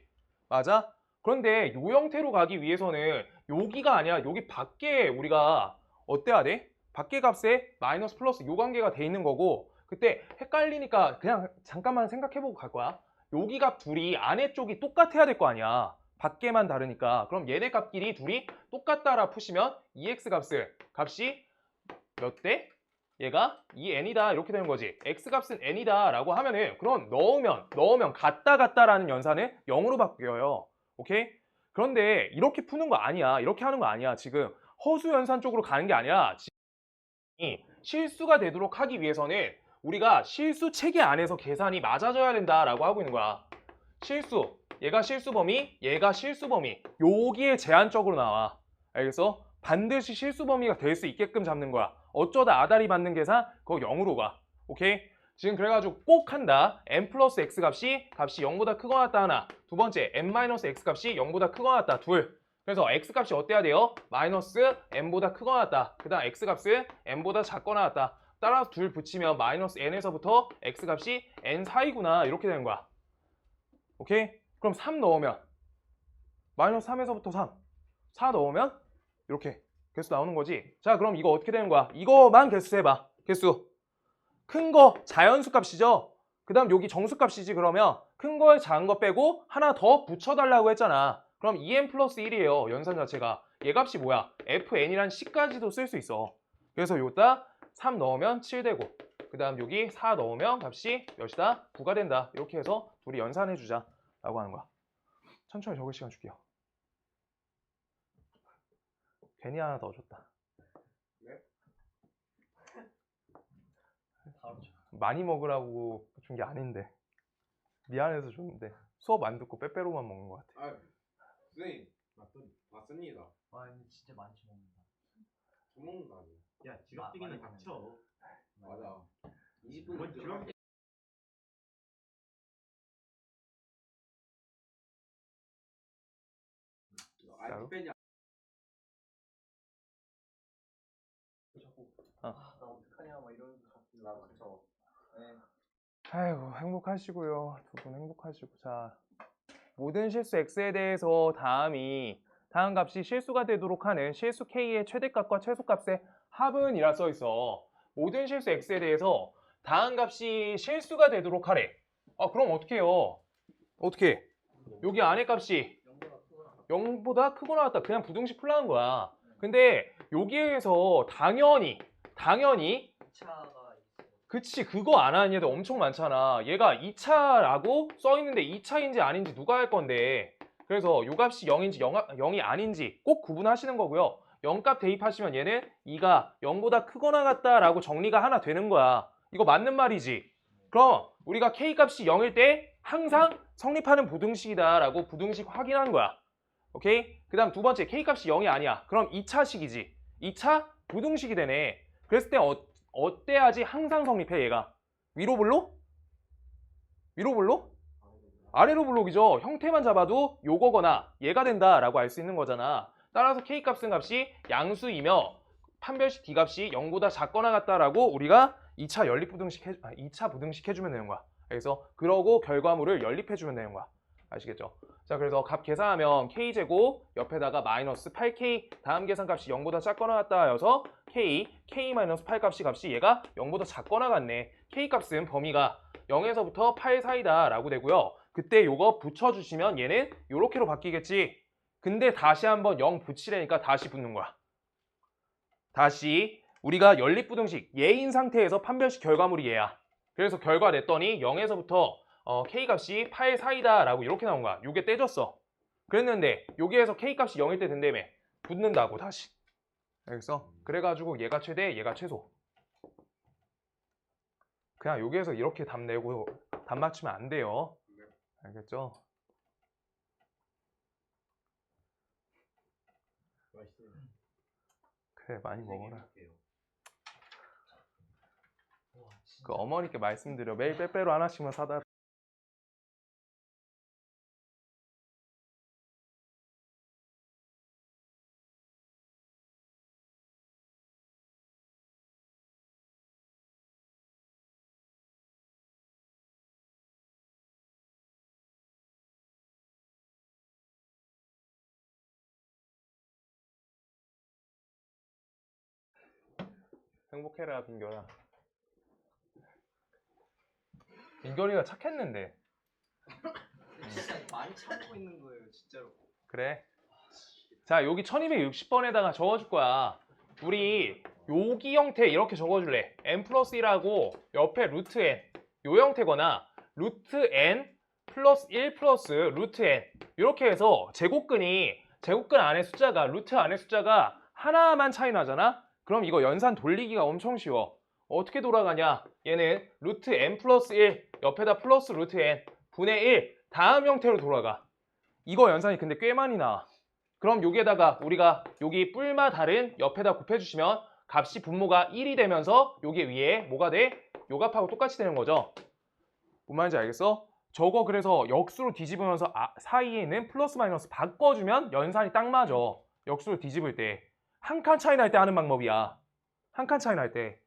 [SPEAKER 1] 맞아? 그런데 요 형태로 가기 위해서는 여기가 아니라 여기 밖에 우리가 어때야 돼? 밖에 값에 마이너스 플러스 요 관계가 돼 있는 거고, 그때 헷갈리니까 그냥 잠깐만 생각해보고 갈 거야. 여기 값 둘이 안에 쪽이 똑같아야 될 거 아니야. 밖에만 다르니까. 그럼 얘네 값끼리 둘이 똑같다라 푸시면 2x 값이 몇 대? 얘가 2n이다 이렇게 되는 거지. x 값은 n이다 라고 하면은 그럼 넣으면 같다라는 연산은 0으로 바뀌어요. 오케이? 그런데 이렇게 푸는 거 아니야. 이렇게 하는 거 아니야. 지금 허수 연산 쪽으로 가는 게 아니라 이 실수가 되도록 하기 위해서는 우리가 실수 체계 안에서 계산이 맞아져야 된다라고 하고 있는 거야. 실수, 얘가 실수 범위, 얘가 실수 범위. 여기에 제한적으로 나와. 알겠어? 반드시 실수 범위가 될 수 있게끔 잡는 거야. 어쩌다 아다리 받는 계산 그거 0으로 가. 오케이? 지금 그래가지고 꼭 한다. n 플러스 x 값이 0보다 크거나 같다 하나. 두 번째 n 마이너스 x 값이 0보다 크거나 같다 둘. 그래서 x 값이 어때야 돼요? 마이너스 n보다 크거나 같다. 그 다음 x 값은 n보다 작거나 같다. 따라서 둘 붙이면 마이너스 n에서부터 x 값이 n 사이구나 이렇게 되는 거야. 오케이? 그럼 3 넣으면 마이너스 3에서부터 3 4 넣으면 이렇게 개수 나오는 거지. 자, 그럼 이거 어떻게 되는 거야? 이거만 개수 해봐. 개수 큰 거 자연수 값이죠. 그 다음 여기 정수 값이지. 그러면 큰 거에 작은 거 빼고 하나 더 붙여달라고 했잖아. 그럼 2n 플러스 1이에요 연산 자체가. 얘 값이 뭐야? fn이란 식까지도 쓸 수 있어. 그래서 여기다 3 넣으면 7 되고 그 다음 여기 4 넣으면 값이 몇이다? 9가 된다. 이렇게 해서 둘이 연산해주자 라고 하는 거야. 천천히 적을 시간 줄게요. 괜히 하나 더 줬다.
[SPEAKER 2] 네?
[SPEAKER 1] 많이 먹으라고 준 게 아닌데 미안해서 줬는데 수업 안 듣고 빼빼로만 먹는 것 같아.
[SPEAKER 2] 아, 선생님 맞습니다.
[SPEAKER 3] 와 근데 진짜 많이 먹는다.
[SPEAKER 2] 술 먹는 거 아니에요?
[SPEAKER 3] 야 지각되기는 닥쳐.
[SPEAKER 2] 맞아. 20분
[SPEAKER 3] 뭔 지각?
[SPEAKER 2] 아이 뺀이
[SPEAKER 3] 나 어떡하냐 막 이러면서 자꾸 나 닥쳐.
[SPEAKER 1] 아이고 행복하시고요. 두 분 행복하시고. 자, 모든 실수 x에 대해서 다음 값이 실수가 되도록 하는 실수 k의 최대값과 최소값의 합은이라 써 있어. 모든 실수 x에 대해서 다음 값이 실수가 되도록 하래. 그럼 어떻게 해요? 어떻게? 여기 안에 값이 0보다 크거나 같다. 그냥 부등식 풀라는 거야. 근데 여기에서 당연히
[SPEAKER 3] 2차가
[SPEAKER 1] 그치, 그거 안 하는 애들 엄청 많잖아. 얘가 2차라고 써있는데 2차인지 아닌지 누가 할 건데. 그래서 요 값이 0인지 0이 아닌지 꼭 구분하시는 거고요. 0값 대입하시면 얘는 2가 0보다 크거나 같다라고 정리가 하나 되는 거야. 이거 맞는 말이지. 그럼 우리가 k값이 0일 때 항상 성립하는 부등식이다라고 부등식 확인하는 거야. 오케이? 그 다음 두 번째 k값이 0이 아니야. 그럼 2차식이지. 2차 부등식이 되네. 그랬을 때 어때야지 항상 성립해 얘가? 위로 블록? 위로 블록? 아래로 블록이죠. 형태만 잡아도 요거거나 얘가 된다라고 알 수 있는 거잖아. 따라서 k값은 값이 양수이며 판별식 d값이 0보다 작거나 같다라고 우리가 2차 부등식 해주면 되는 거야. 그래서 그러고 결과물을 연립해주면 되는 거야. 아시겠죠? 자, 그래서 값 계산하면 k제곱 옆에다가 마이너스 8k 다음 계산값이 0보다 작거나 같다여서 k 마이너스 8 값이 얘가 0보다 작거나 같네. k값은 범위가 0에서부터 8 사이다 라고 되고요. 그때 요거 붙여주시면 얘는 요렇게로 바뀌겠지. 근데 다시 한번 0 붙이려니까 다시 붙는 거야. 다시 우리가 연립부등식 얘인 상태에서 판별식 결과물이 얘야. 그래서 결과 냈더니 0에서부터 K값이 8 사이다 라고 이렇게 나온 거야. 요게 떼졌어. 그랬는데 여기에서 K값이 0일 때 된다며. 붙는다고 다시. 알겠어? 그래가지고 얘가 최대, 얘가 최소. 그냥 여기에서 이렇게 답 내고 답 맞추면 안 돼요. 알겠죠?
[SPEAKER 3] 맛있어요.
[SPEAKER 1] 그래, 많이 먹어라.
[SPEAKER 3] 와, 진짜.
[SPEAKER 1] 그 어머니께 말씀드려. 매일 빼빼로 하나씩만 사다. 행복해라, 빈결아. 빈결이가 착했는데.
[SPEAKER 3] 진짜 많이 참고 있는 거예요, 진짜로.
[SPEAKER 1] 그래. 자, 여기 1260번에다가 적어줄 거야. 우리 여기 형태 이렇게 적어줄래. n 플러스 1하고 옆에 루트 n. 요 형태거나 루트 n 플러스 1 플러스 루트 n. 이렇게 해서 제곱근 안에 숫자가, 루트 안에 숫자가 하나만 차이 나잖아? 그럼 이거 연산 돌리기가 엄청 쉬워. 어떻게 돌아가냐? 얘는 루트 n 플러스 1 옆에다 플러스 루트 n 분의 1 다음 형태로 돌아가. 이거 연산이 근데 꽤 많이 나와. 그럼 여기에다가 우리가 여기 뿔마 다른 옆에다 곱해주시면 값이 분모가 1이 되면서 여기 위에 뭐가 돼? 요 값하고 똑같이 되는 거죠. 뭔 말인지 알겠어? 저거 그래서 역수로 뒤집으면서 사이에는 플러스 마이너스 바꿔주면 연산이 딱 맞아. 역수로 뒤집을 때. 한 칸 차이 날 때 하는 방법이야. 한 칸 차이 날 때.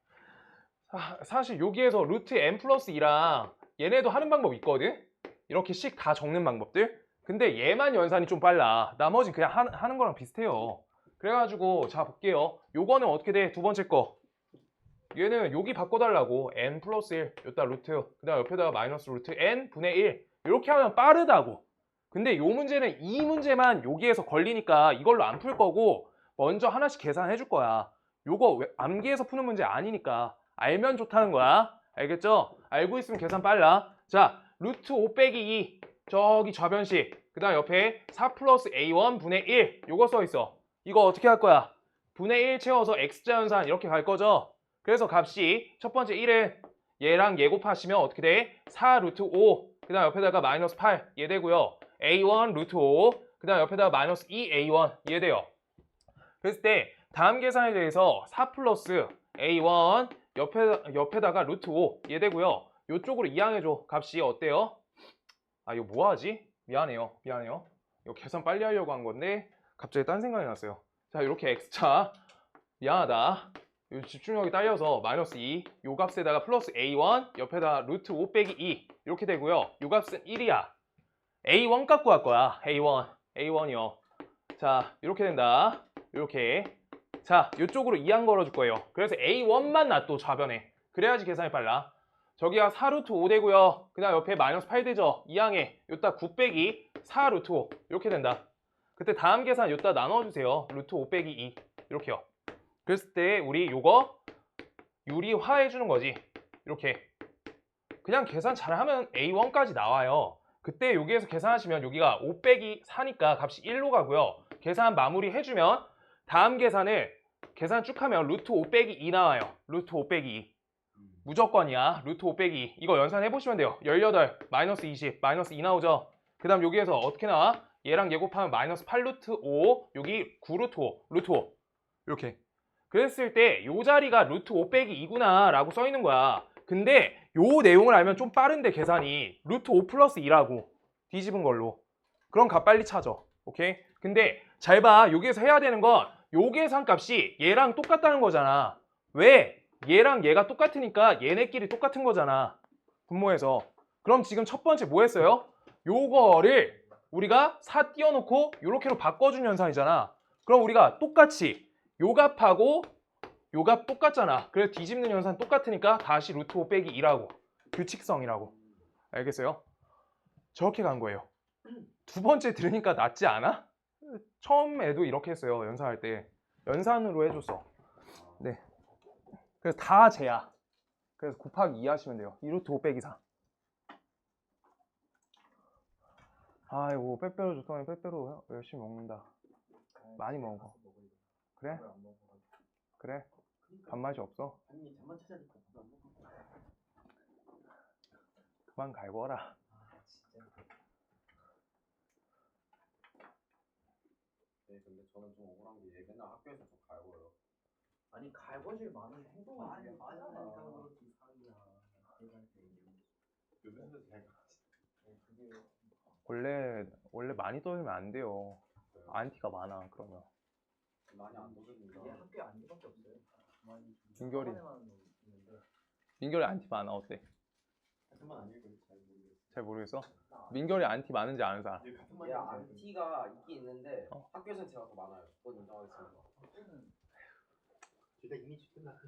[SPEAKER 1] 사실 여기에서 루트 n 플러스 2랑 얘네도 하는 방법이 있거든? 이렇게 씩 다 적는 방법들. 근데 얘만 연산이 좀 빨라. 나머지 그냥 하는 거랑 비슷해요. 그래가지고 자 볼게요. 요거는 어떻게 돼? 두 번째 거. 얘는 여기 바꿔달라고. n 플러스 1 여기다 루트 그 다음 옆에다가 마이너스 루트 n 분의 1 이렇게 하면 빠르다고. 근데 요 문제는 이 문제만 여기에서 걸리니까 이걸로 안 풀 거고 먼저 하나씩 계산해 줄 거야. 요거 암기해서 푸는 문제 아니니까 알면 좋다는 거야. 알겠죠? 알고 있으면 계산 빨라. 자, 루트 5 빼기 2 저기 좌변식 그 다음 옆에 4 플러스 a1 분의 1 요거 써있어. 이거 어떻게 할 거야? 분의 1 채워서 x자 연산 이렇게 갈 거죠? 그래서 값이 첫 번째 1은 얘랑 얘 곱하시면 어떻게 돼? 4 루트 5 그 다음 옆에다가 마이너스 8 얘 되고요. a1 루트 5 그 다음 옆에다가 마이너스 2a1 얘 돼요. 그랬을 때 다음 계산에 대해서 4 플러스 a1 옆에다가 루트 5 얘 되고요. 요쪽으로 이항해줘. 값이 어때요? 이거 뭐하지? 미안해요. 이거 계산 빨리 하려고 한 건데 갑자기 딴 생각이 났어요. 자, 이렇게 x차 미안하다. 요 집중력이 딸려서 마이너스 2 요 값에다가 플러스 a1 옆에다 루트 5 빼기 2 이렇게 되고요. 요 값은 1이야. a1 갖고 갈 거야. a1이요. 자, 이렇게 된다. 이렇게. 자, 이쪽으로 이항 걸어줄 거예요. 그래서 a1만 놔둬 좌변에. 그래야지 계산이 빨라. 저기가 4 루트 5 되고요. 그 다음 옆에 마이너스 8 되죠. 이항에 요따 9 빼기 4 루트 5 이렇게 된다. 그때 다음 계산 요따 나눠주세요. 루트 5 빼기 2 이렇게요. 그랬을 때 우리 요거 유리화해주는 거지. 이렇게. 그냥 계산 잘하면 A1까지 나와요. 그때 여기에서 계산하시면 여기가 5 빼기 4니까 값이 1로 가고요. 계산 마무리 해주면 다음 계산을 계산 쭉 하면 루트 5 빼기 2 나와요. 루트 5 빼기 2. 무조건이야. 루트 5 빼기 2. 이거 연산해보시면 돼요. 18, 마이너스 20, 마이너스 2 나오죠. 그 다음 여기에서 어떻게 나와? 얘랑 얘 곱하면 마이너스 8 루트 5, 여기 9 루트 5, 루트 5. 이렇게. 그랬을 때 요 자리가 루트 5 빼기 2구나 라고 써있는 거야. 근데 요 내용을 알면 좀 빠른데 계산이 루트 5 플러스 2라고 뒤집은 걸로. 그럼 값 빨리 찾아. 오케이? 근데 잘 봐. 여기에서 해야 되는 건 요 계산값이 얘랑 똑같다는 거잖아. 왜? 얘랑 얘가 똑같으니까 얘네끼리 똑같은 거잖아. 분모에서. 그럼 지금 첫 번째 뭐 했어요? 요거를 우리가 4 띄워놓고 요렇게로 바꿔준 현상이잖아. 그럼 우리가 똑같이 요 값하고 요 값 똑같잖아. 그래서 뒤집는 현상 똑같으니까 다시 루트 5 빼기 2라고. 규칙성이라고. 알겠어요? 저렇게 간 거예요. 두 번째 들으니까 낫지 않아? 처음에도 이렇게 했어요. 연산할 때. 연산으로 해줬어. 네. 그래서 다 제야. 그래서 곱하기 2 하시면 돼요. 2루트 5 빼기 4. 아이고, 빼빼로 줬더니 빼빼로 열심히 먹는다. 많이 먹어. 그래? 그래? 밥맛이 없어?
[SPEAKER 3] 아니 잠만 찾아니까 밥안 먹어.
[SPEAKER 1] 그만 갈거라.
[SPEAKER 3] 아 진짜.
[SPEAKER 2] 네, 근데 저는 좀 억울한 게 얘 맨날 학교에서 좀 갈고요.
[SPEAKER 3] 아니 갈궈질 만한 행동을
[SPEAKER 2] 아니,
[SPEAKER 3] 그냥
[SPEAKER 2] 맞아.
[SPEAKER 3] 하니까 그렇게 이상이야. 걔한테
[SPEAKER 2] 요즘도 잘 가.
[SPEAKER 3] 그게
[SPEAKER 1] 원래 많이 떠들면 안 돼요. 안티가 많아, 그러면.
[SPEAKER 2] 많이 안 도전인가.
[SPEAKER 3] 이게 학교에 안티밖에 없어요. 많이
[SPEAKER 1] 민결이.
[SPEAKER 3] 학원에만 있는데.
[SPEAKER 1] 민결이 안티 많아, 어때?
[SPEAKER 2] 같은 말 아니고 잘 모르겠어.
[SPEAKER 1] 잘 모르겠어? 민결이 안티 많은지 아는 사람.
[SPEAKER 2] 같은 말. 야, 안티가 있긴 있는데
[SPEAKER 1] 어.
[SPEAKER 2] 학교에서 제가 더 많아요. 그건 인정하겠습니다. 둘다 이미 끝났어.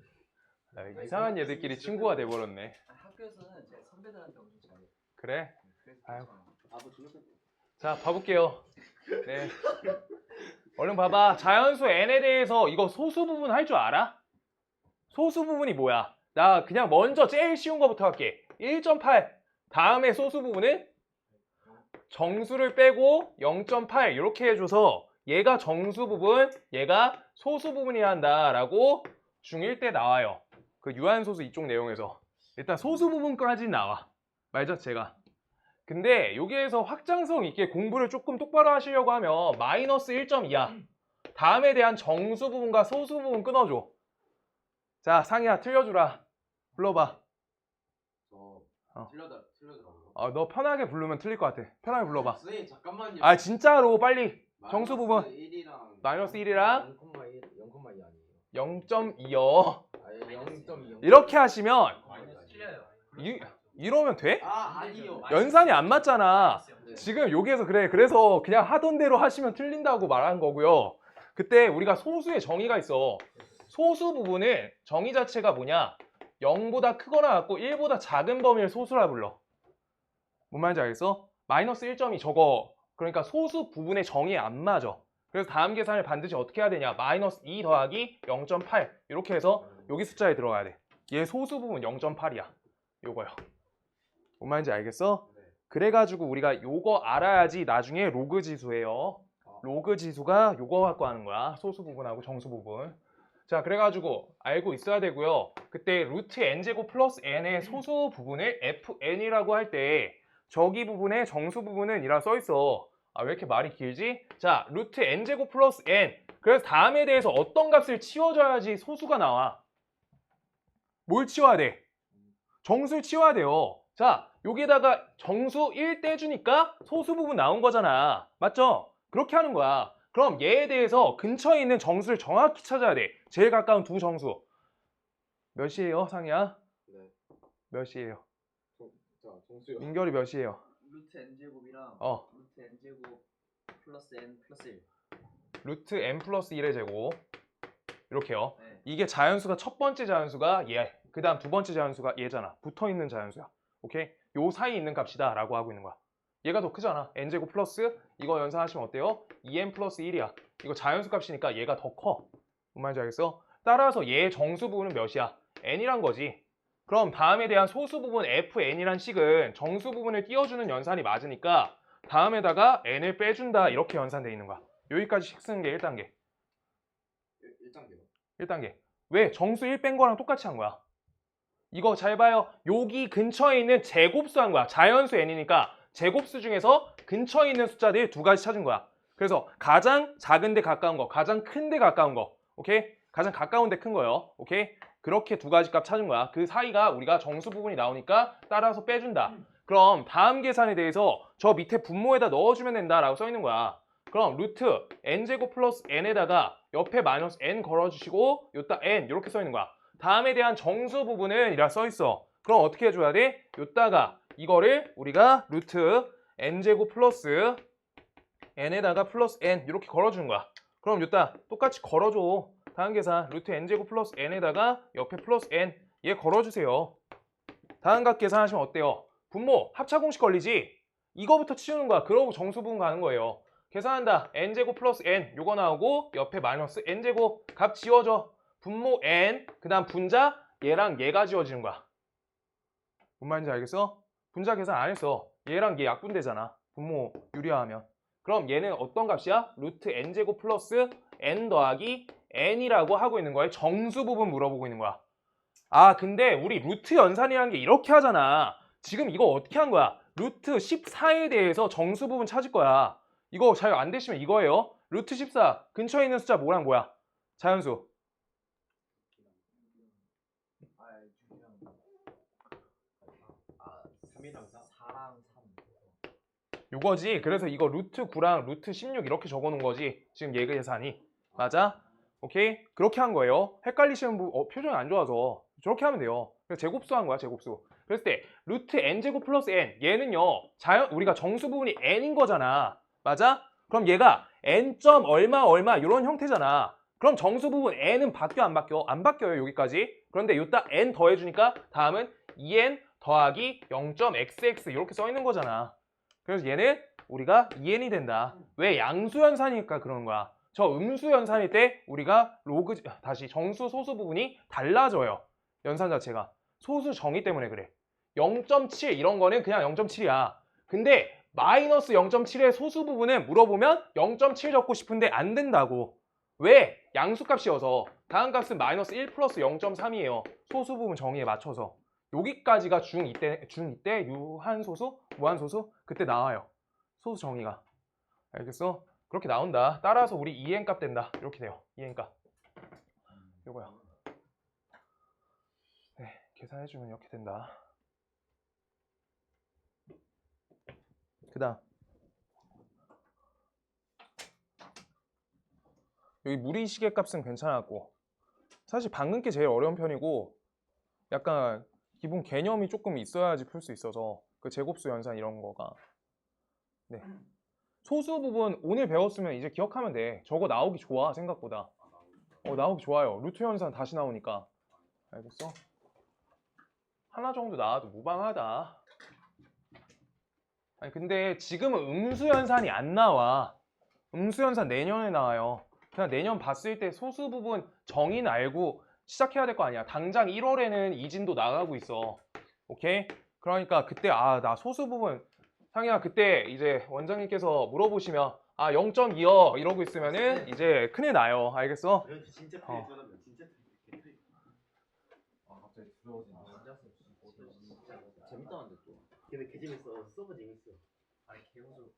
[SPEAKER 1] 야, 이상한 얘들끼리 친구가 돼버렸네.
[SPEAKER 3] 학교에서는 제 선배들한테 엄청 잘해.
[SPEAKER 1] 그래?
[SPEAKER 3] 그래서
[SPEAKER 1] 아유.
[SPEAKER 3] 괜찮아.
[SPEAKER 2] 나도 중학교 때.
[SPEAKER 1] 자, 봐볼게요. 네. 얼른 봐봐. 자연수 n에 대해서 이거 소수 부분 할 줄 알아? 소수 부분이 뭐야? 나 그냥 먼저 제일 쉬운 거부터 할게. 1.8. 다음에 소수 부분은 정수를 빼고 0.8 이렇게 해줘서 얘가 정수 부분, 얘가 소수 부분이야 한다라고 중1 때 나와요. 그 유한소수 이쪽 내용에서. 일단 소수 부분까지 나와. 말 자체가. 근데 여기에서 확장성 있게 공부를 조금 똑바로 하시려고 하면 마이너스 1.2야. 다음에 대한 정수 부분과 소수 부분 끊어줘. 자, 상희야 틀려주라. 불러봐.
[SPEAKER 2] 저 틀려더라고요.
[SPEAKER 1] 너 편하게 부르면 틀릴 것 같아. 편하게 불러봐.
[SPEAKER 2] 선생님 잠깐만요.
[SPEAKER 1] 아 진짜로 빨리. 정수 부분.
[SPEAKER 2] 마이너스
[SPEAKER 1] 마이너스
[SPEAKER 2] 1이랑
[SPEAKER 1] 1이랑
[SPEAKER 3] 0,2 아니에요.
[SPEAKER 1] 0.2요.
[SPEAKER 3] 아예 0.2.
[SPEAKER 1] 이렇게 하시면
[SPEAKER 3] 마이너스 틀려요.
[SPEAKER 1] 이러면 돼?
[SPEAKER 2] 아, 아니요.
[SPEAKER 1] 연산이 안 맞잖아.
[SPEAKER 2] 네.
[SPEAKER 1] 지금 여기에서 그래. 그래서 그냥 하던 대로 하시면 틀린다고 말한 거고요. 그때 우리가 소수의 정의가 있어. 소수 부분은 정의 자체가 뭐냐? 0보다 크거나 같고 1보다 작은 범위를 소수라 불러. 뭔 말인지 알겠어? 마이너스 1.2 저거 그러니까 소수 부분의 정의에 안 맞아. 그래서 다음 계산을 반드시 어떻게 해야 되냐? 마이너스 2 더하기 0.8 이렇게 해서 여기 숫자에 들어가야 돼. 얘 소수 부분 0.8이야. 요거요. 뭔 말인지 알겠어?
[SPEAKER 2] 네.
[SPEAKER 1] 그래가지고 우리가 요거 알아야지 나중에 로그 지수예요. 로그 지수가 요거 갖고 하는 거야. 소수 부분하고 정수 부분. 자, 그래가지고 알고 있어야 되고요. 그때 루트 n제곱 플러스 n의 소수 부분을 fn이라고 할 때 저기 부분에 정수 부분은 이라 써있어. 아, 왜 이렇게 말이 길지? 자, 루트 n제곱 플러스 n. 그래서 다음에 대해서 어떤 값을 치워줘야지 소수가 나와. 뭘 치워야 돼? 정수를 치워야 돼요. 자, 여기에다가 정수 1 떼주니까 소수 부분 나온 거잖아. 맞죠? 그렇게 하는 거야. 그럼 얘에 대해서 근처에 있는 정수를 정확히 찾아야 돼. 제일 가까운 두 정수. 몇이에요, 상이야?
[SPEAKER 2] 네.
[SPEAKER 1] 몇이에요?
[SPEAKER 2] 자, 정수요.
[SPEAKER 1] 민결이 몇이에요?
[SPEAKER 3] 루트 n제곱이랑 루트 n제곱 플러스 n 플러스 1.
[SPEAKER 1] 루트 n 플러스 1의 제곱. 이렇게요.
[SPEAKER 3] 네.
[SPEAKER 1] 이게 자연수가 첫 번째 자연수가 얘. 그 다음 두 번째 자연수가 얘잖아. 붙어있는 자연수야. 오케이? 요 사이에 있는 값이다 라고 하고 있는 거야. 얘가 더 크잖아. n제곱 플러스 이거 연산하시면 어때요? 2n 플러스 1이야. 이거 자연수 값이니까 얘가 더 커. 뭔 말인지 알겠어? 따라서 얘의 정수 부분은 몇이야? n이란 거지. 그럼 다음에 대한 소수 부분 fn이란 식은 정수 부분을 띄워주는 연산이 맞으니까 다음에다가 n을 빼준다 이렇게 연산돼 있는 거야. 여기까지 식 쓰는 게 1단계.
[SPEAKER 2] 1단계요.
[SPEAKER 1] 1단계. 왜? 정수 1 뺀 거랑 똑같이 한 거야. 이거 잘 봐요. 여기 근처에 있는 제곱수 한 거야. 자연수 n이니까 제곱수 중에서 근처에 있는 숫자들 두 가지 찾은 거야. 그래서 가장 작은 데 가까운 거, 가장 큰 데 가까운 거. 오케이? 가장 가까운 데 큰 거요. 오케이? 그렇게 두 가지 값 찾은 거야. 그 사이가 우리가 정수 부분이 나오니까 따라서 빼준다. 그럼 다음 계산에 대해서 저 밑에 분모에다 넣어주면 된다라고 써 있는 거야. 그럼 루트 n제곱 플러스 n에다가 옆에 마이너스 n 걸어주시고 요따 n 이렇게 써 있는 거야. 다음에 대한 정수 부분은 이라 써 있어. 그럼 어떻게 해줘야 돼? 요따가 이거를 우리가 루트 n제곱 플러스 n에다가 플러스 n 이렇게 걸어주는 거야. 그럼 요따 똑같이 걸어줘. 다음 계산 루트 n제곱 플러스 n에다가 옆에 플러스 n 얘 걸어주세요. 다음 각 계산하시면 어때요? 분모 합차 공식 걸리지? 이거부터 치우는 거야. 그러고 정수 부분 가는 거예요. 계산한다. n제곱 플러스 n 요거 나오고 옆에 마이너스 n제곱 값 지워져. 분모 n 그 다음 분자 얘랑 얘가 지워지는 거야. 뭔 말인지 알겠어? 분자 계산 안 했어. 얘랑 얘 약분되잖아. 분모 유리화하면. 그럼 얘는 어떤 값이야? 루트 n제곱 플러스 n 더하기 n이라고 하고 있는 거야. 정수 부분 물어보고 있는 거야. 아 근데 우리 루트 연산이라는 게 이렇게 하잖아. 지금 이거 어떻게 한 거야? 루트 14에 대해서 정수 부분 찾을 거야. 이거 잘 안 되시면 이거예요. 루트 14 근처에 있는 숫자 뭐랑 뭐야? 자연수.
[SPEAKER 3] 아, 중요한 거.
[SPEAKER 2] 3이랑 4.
[SPEAKER 3] 4랑 3.
[SPEAKER 1] 요거지. 그래서 이거 루트 9랑 루트 16 이렇게 적어놓은 거지. 지금 얘 계산이. 맞아? 오케이? 그렇게 한 거예요. 헷갈리시는 분 표정이 안 좋아서 저렇게 하면 돼요. 그래서 제곱수 한 거야, 제곱수. 그랬을 때 루트 n제곱 플러스 n 얘는요. 우리가 정수 부분이 n인 거잖아. 맞아? 그럼 얘가 n 점 얼마 얼마 이런 형태잖아. 그럼 정수 부분 n은 바뀌어 안 바뀌어? 안 바뀌어요, 여기까지. 그런데 요따 n 더해주니까 다음은 2n 더하기 0.xx 이렇게 써 있는 거잖아. 그래서 얘는 우리가 2n이 된다. 왜? 양수연산이니까 그러는 거야. 저 음수연산일 때 우리가 다시 정수 소수 부분이 달라져요. 연산 자체가. 소수 정의 때문에 그래. 0.7 이런 거는 그냥 0.7이야. 근데 마이너스 0.7의 소수 부분은 물어보면 0.7 적고 싶은데 안 된다고. 왜? 양수값이어서. 다음 값은 마이너스 1 플러스 0.3이에요. 소수 부분 정의에 맞춰서. 여기까지가 중2 때 유한소수, 무한소수 그때 나와요. 소수 정의가. 알겠어? 그렇게 나온다. 따라서 우리 2n 값 된다. 이렇게 돼요. 2n 값. 요거야. 네, 계산해주면 이렇게 된다. 그 다음 여기 무리시계 값은 괜찮았고 사실 방금 게 제일 어려운 편이고 약간 기본 개념이 조금 있어야지 풀 수 있어서 그 제곱수 연산 이런 거가 네. 소수 부분 오늘 배웠으면 이제 기억하면 돼. 저거 나오기 좋아 생각보다. 나오기 좋아요. 루트 연산 다시 나오니까. 알겠어? 하나 정도 나와도 무방하다. 아니 근데 지금은 음수연산이 안 나와. 음수연산 내년에 나와요. 그냥 내년 봤을 때 소수 부분 정의는 알고 시작해야 될 거 아니야. 당장 1월에는 이진도 나가고 있어. 오케이? 그러니까 그때 나 소수 부분 상희야 그때 이제 원장님께서 물어보시면 0.2요 이러고 있으면은 이제 큰일 나요. 알겠어?
[SPEAKER 2] 진짜 크게 쩌면 진짜 크게. 갑자기 두려워지네. 재밌다는데 또. 근데 개 재밌어. 서버 재밌어.
[SPEAKER 3] 아니, 개무서워.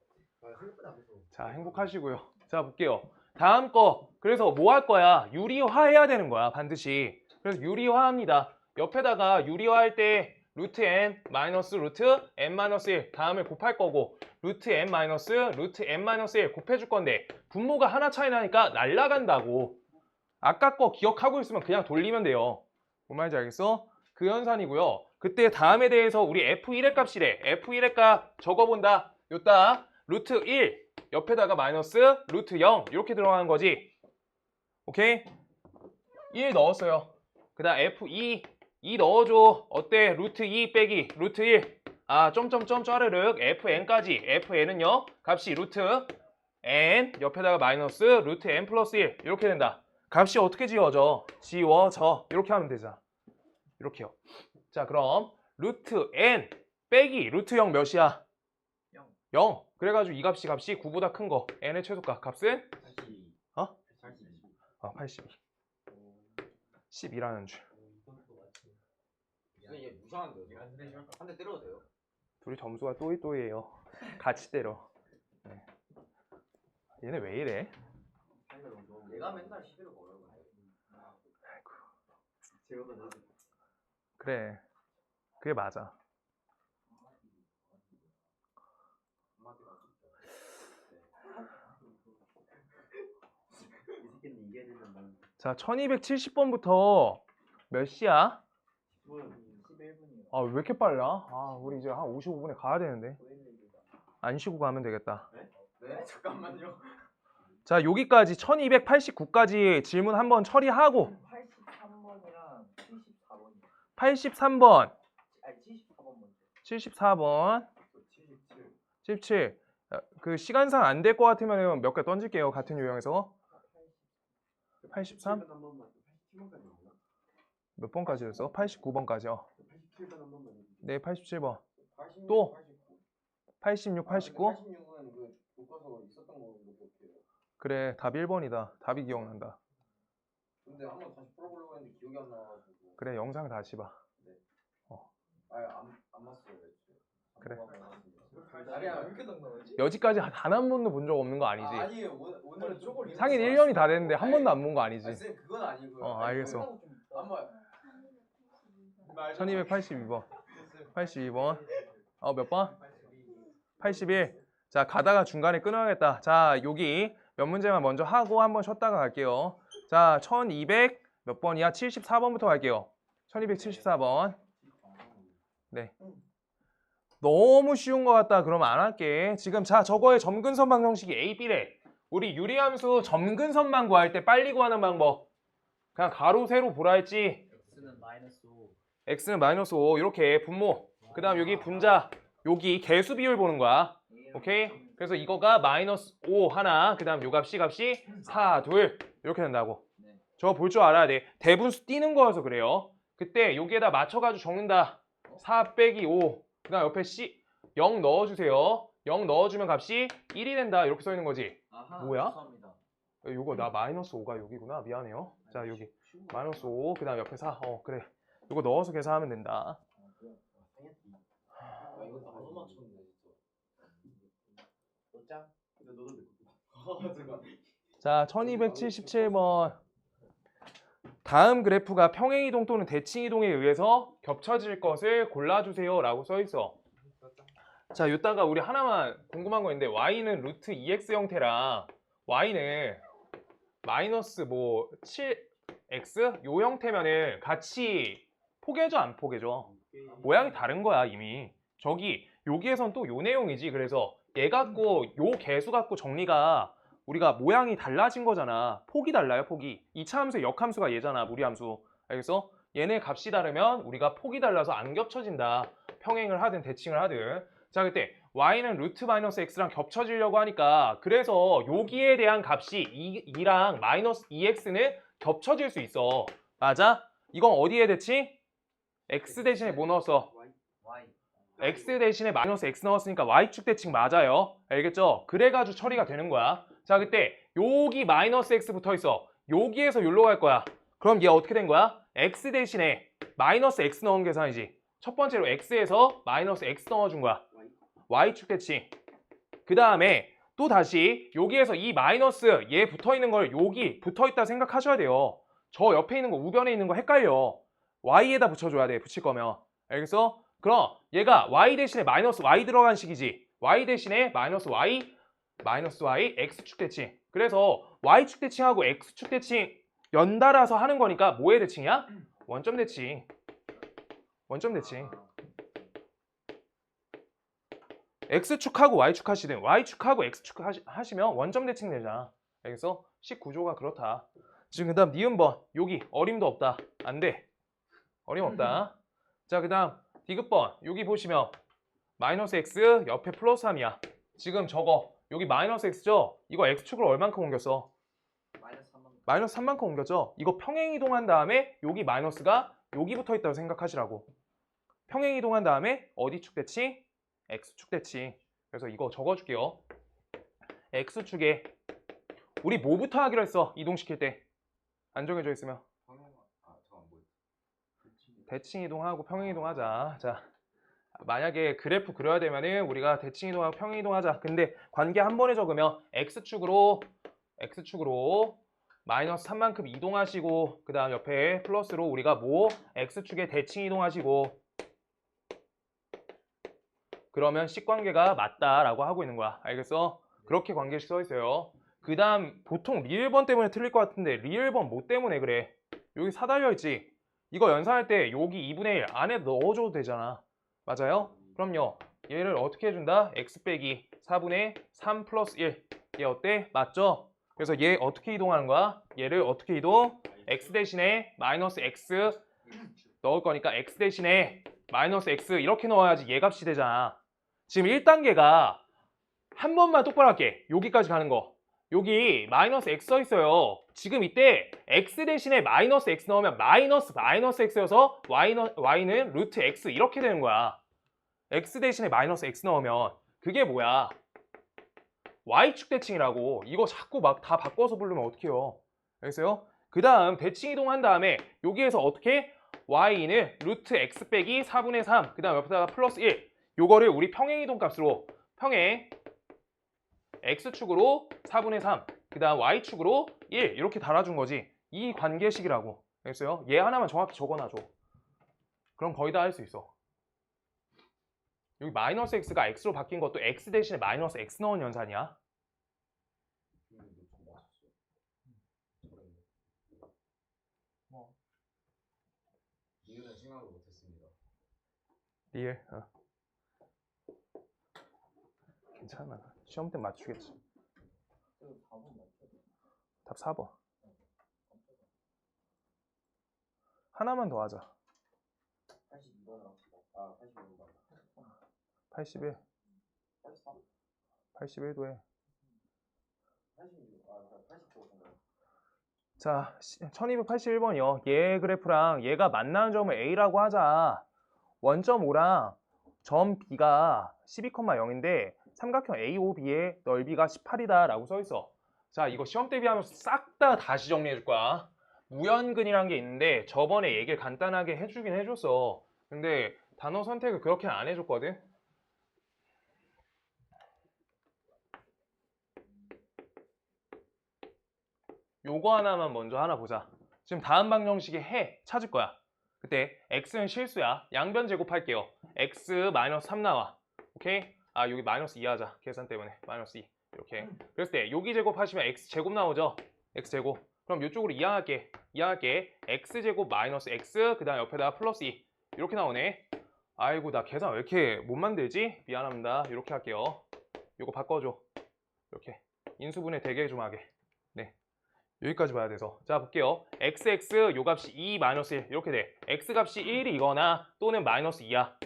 [SPEAKER 2] 생각보다 안 무서워.
[SPEAKER 1] 자 행복하시고요. 자 볼게요. 다음 거 그래서 뭐 할 거야? 유리화해야 되는 거야 반드시. 그래서 유리화합니다. 옆에다가 유리화할 때 루트 n 마이너스 루트 n 마이너스 1 다음을 곱할 거고 루트 n 마이너스 루트 n 마이너스 1 곱해줄 건데 분모가 하나 차이 나니까 날라간다고. 아까 거 기억하고 있으면 그냥 돌리면 돼요. 뭔 말인지 알겠어? 그 연산이고요. 그때 다음에 대해서 우리 f1의 값이래. f1의 값 적어본다. 요따 루트 1 옆에다가 마이너스 루트 0 이렇게 들어가는 거지. 오케이? 1 넣었어요. 그 다음 f2 2 넣어줘. 어때? 루트 2 빼기 루트 1 점점점 짜르륵 fn까지 fn은요 값이 루트 n 옆에다가 마이너스 루트 n 플러스 1 이렇게 된다. 값이 어떻게 지워져? 지워져. 이렇게 하면 되잖아. 이렇게요. 자 그럼 루트 n 빼기 루트 0 몇이야?
[SPEAKER 3] 0.
[SPEAKER 1] 0. 그래가지고 이 값이 9보다 큰 거. n의 최소값 값은?
[SPEAKER 2] 82.
[SPEAKER 1] 82. 10이라는 줄.
[SPEAKER 2] 얘 무상한데. 한 대 때려도 돼요?
[SPEAKER 1] 둘이 점수가 또이또이예요. 같이 때려. 네. 얘네 왜 이래?
[SPEAKER 2] 내가 맨날 11을 걸어요. 제가 더
[SPEAKER 1] 그래. 그게 맞아. 자, 1270번부터 몇 시야?
[SPEAKER 3] 11분이요.
[SPEAKER 1] 왜 이렇게 빨라? 우리 이제 한 55분에 가야 되는데. 안 쉬고 가면 되겠다.
[SPEAKER 2] 네? 잠깐만요.
[SPEAKER 1] 자, 여기까지 1289까지 질문 한번 처리하고
[SPEAKER 3] 83번이랑 74번이요.
[SPEAKER 1] 83번,
[SPEAKER 3] 아니, 74번 먼저.
[SPEAKER 1] 74번,
[SPEAKER 2] 77.
[SPEAKER 1] 17. 그 시간상 안 될 것 같으면 몇 개 던질게요. 같은 유형에서. 83? 몇 번까지였어? 89번까지요. 네, 87번. 또? 86, 89?
[SPEAKER 2] 86은 그 교과서 있었던 거 기억해요.
[SPEAKER 1] 그래, 답 1번이다. 답이 기억난다.
[SPEAKER 2] 근데 한번 다시 풀어보려고 했는데 기억이 안 나가지고.
[SPEAKER 1] 그래, 영상 다시 봐.
[SPEAKER 2] 아예 안 맞어요.
[SPEAKER 1] 그래.
[SPEAKER 2] 아니야, 왜 이렇게 당나지?
[SPEAKER 1] 여지까지 단 한 번도 본 적 없는 거 아니지?
[SPEAKER 2] 아니에요. 오늘은 조금
[SPEAKER 1] 상인 1년이 다 됐는데 한 번도 안 본 거 아니지?
[SPEAKER 2] 아니, 쌤 그건 아니고요.
[SPEAKER 1] 알겠어.
[SPEAKER 2] 한번
[SPEAKER 1] 1282번. 82번. 몇 번? 81. 자, 가다가 중간에 끊어야겠다. 자, 여기 몇 문제만 먼저 하고 한번 쉬었다가 갈게요. 자, 1200 몇 번이야? 74번부터 갈게요. 1274번. 네. 너무 쉬운 것 같다. 그러면 안 할게. 지금 자, 저거의 점근선 방정식이 A, B래. 우리 유리함수 점근선만 구할 때 빨리 구하는 방법. 그냥 가로, 세로 보라 했지.
[SPEAKER 3] x는 마이너스 5.
[SPEAKER 1] x는 마이너스 5 이렇게 분모. 그 다음 여기 분자. 여기 개수 비율 보는 거야. 오케이? 그래서 이거가 마이너스 5 하나. 그 다음 요 값이 4, 2 이렇게 된다고. 저거 볼 줄 알아야 돼. 대분수 띄는 거여서 그래요. 그때 여기에다 맞춰가지고 적는다. 4 빼기 5. 그 다음 옆에 C 0 넣어주세요. 0 넣어주면 값이 1이 된다. 이렇게 써 있는 거지.
[SPEAKER 3] 아하,
[SPEAKER 1] 뭐야?
[SPEAKER 3] 죄송합니다.
[SPEAKER 1] 요거 나 마이너스 5가 여기구나. 미안해요. 자, 여기 마이너스 5. 그 다음 옆에 4. 그래. 요거 넣어서 계산하면 된다.
[SPEAKER 2] 이거 나도 맞췄네 진짜.
[SPEAKER 3] 짱.
[SPEAKER 2] 근데 너도 내거.
[SPEAKER 1] 자, 1277번. 다음 그래프가 평행이동 또는 대칭이동에 의해서 겹쳐질 것을 골라주세요 라고 써있어. 자, 이따가 우리 하나만 궁금한 거 있는데 y는 루트 2x 형태랑 y는 마이너스 뭐 7x 요 형태면은 같이 포개져 안 포개져? 모양이 다른 거야 이미. 저기 여기에선 또 요 내용이지. 그래서 얘 갖고 요 개수 갖고 정리가 우리가 모양이 달라진 거잖아. 폭이 달라요, 폭이. 2차 함수의 역함수가 얘잖아, 무리함수. 알겠어? 얘네 값이 다르면 우리가 폭이 달라서 안 겹쳐진다. 평행을 하든 대칭을 하든. 자, 그때 y는 루트 마이너스 x랑 겹쳐지려고 하니까 그래서 여기에 대한 값이 2랑 마이너스 2x는 겹쳐질 수 있어. 맞아? 이건 어디에 대칭? x 대신에 뭐 넣었어?
[SPEAKER 3] y.
[SPEAKER 1] x 대신에 마이너스 x 넣었으니까 y축 대칭 맞아요. 알겠죠? 그래가지고 처리가 되는 거야. 자, 그때 여기 마이너스 x 붙어 있어. 여기에서 여기로 갈 거야. 그럼 얘 어떻게 된 거야? x 대신에 마이너스 x 넣은 계산이지. 첫 번째로 x에서 마이너스 x 넣어준 거야. y축 대칭. 그 다음에 또 다시 여기에서 이 마이너스 얘 붙어 있는 걸 여기 붙어 있다 생각하셔야 돼요. 저 옆에 있는 거 우변에 있는 거 헷갈려. y에다 붙여줘야 돼. 붙일 거면. 알겠어? 그럼 얘가 y 대신에 마이너스 y 들어간 식이지. y 대신에 마이너스 y x축 대칭. 그래서 y축 대칭하고 x축 대칭 연달아서 하는 거니까 뭐의 대칭이야? 원점 대칭. 원점 대칭. x축하고 y축 하시든 y축하고 x축 하시면 원점 대칭 되잖아. 알겠어? 식 구조가 그렇다. 지금 그 다음 니은번 여기 어림도 없다. 안 돼. 어림없다. 자, 그 다음 디귿번 여기 보시면 마이너스 x 옆에 플러스 3이야. 지금 저거 여기 마이너스 x죠? 이거 x축을 얼만큼 옮겼어? 마이너스 3만큼 옮겼죠? 이거 평행이동한 다음에 여기 마이너스가 여기 붙어 있다고 생각하시라고. 평행이동한 다음에 어디 축 대칭? x축 대칭. 그래서 이거 적어줄게요. x축에 우리 뭐부터 하기로 했어? 이동시킬 때. 안 정해져 있으면. 대칭 이동하고 평행 이동하자. 자, 만약에 그래프 그려야 되면은 우리가 대칭 이동하고 평행 이동하자. 근데 관계 한 번에 적으면 x축으로 마이너스 3만큼 이동하시고 그 다음 옆에 플러스로 우리가 뭐 x축에 대칭 이동하시고 그러면 식관계가 맞다라고 하고 있는 거야. 알겠어? 그렇게 관계식 써 있어요. 그 다음 보통 리을번 때문에 틀릴 것 같은데 리을번 뭐 때문에 그래? 여기 4 달려있지? 이거 연산할 때 여기 2분의 1 안에 넣어줘도 되잖아. 맞아요? 그럼요. 얘를 어떻게 해준다? x 빼기 4분의 3 플러스 1. 얘 어때? 맞죠? 그래서 얘 어떻게 이동하는 거야? 얘를 어떻게 이동? x 대신에 마이너스 x 넣을 거니까 x 대신에 마이너스 x 이렇게 넣어야지 얘 값이 되잖아. 지금 1단계가 한 번만 똑바로 할게. 여기까지 가는 거. 여기 마이너스 x 써 있어요. 지금 이때 x 대신에 마이너스 x 넣으면 마이너스 x여서 y는 루트 x 이렇게 되는 거야. x 대신에 마이너스 x 넣으면 그게 뭐야? y축 대칭이라고. 이거 자꾸 막 다 바꿔서 부르면 어떡해요? 알겠어요? 그 다음 대칭 이동한 다음에 여기에서 어떻게? y는 루트 x 빼기 4분의 3 그 다음 옆에다가 플러스 1 요거를 우리 평행 이동 값으로 평행 x축으로 4분의 3 그 다음 y축으로 1 이렇게 달아준 거지. 이 관계식이라고. 알겠어요? 얘 하나만 정확히 적어놔줘. 그럼 거의 다 할 수 있어. 여기 마이너스 x가 x로 바뀐 것도 x 대신에 마이너스 x 넣은 연산이야.
[SPEAKER 2] 이유는 생각을 못했습니다.
[SPEAKER 1] 리얼. 괜찮아. 시험 때 맞추겠지. 답 4번. 하나만 더 하자. 81. 81도 해. 자, 1281번이요. 얘 그래프랑 얘가 만나는 점을 A라고 하자. 원점 O랑 점 B가 12,0인데 삼각형 AOB의 넓이가 18이다 라고 써있어. 자, 이거 시험 대비하면서 싹 다 다시 정리해 줄 거야. 무연근이란 게 있는데 저번에 얘기를 간단하게 해주긴 해줬어. 근데 단어 선택을 그렇게 안 해줬거든. 요거 하나만 먼저 하나 보자. 지금 다음 방정식의 해 찾을 거야. 그때 x는 실수야. 양변 제곱할게요. x 마이너스 3 나와. 오케이? 아 여기 마이너스 2 하자. 계산 때문에 마이너스 2 이렇게. 그랬을 때 여기 제곱하시면 x 제곱 나오죠. x 제곱. 그럼 이쪽으로 이항할게. x 제곱 마이너스 x 그 다음 옆에다가 플러스 2 이렇게 나오네. 아이고 나 계산 왜 이렇게 못 만들지? 미안합니다. 이렇게 할게요. 요거 바꿔줘. 이렇게 인수분해 되게 좀 하게. 네. 여기까지 봐야 돼서. 자 볼게요. xx 요 값이 2 마이너스 1 이렇게 돼. x 값이 1이거나 또는 마이너스 2야.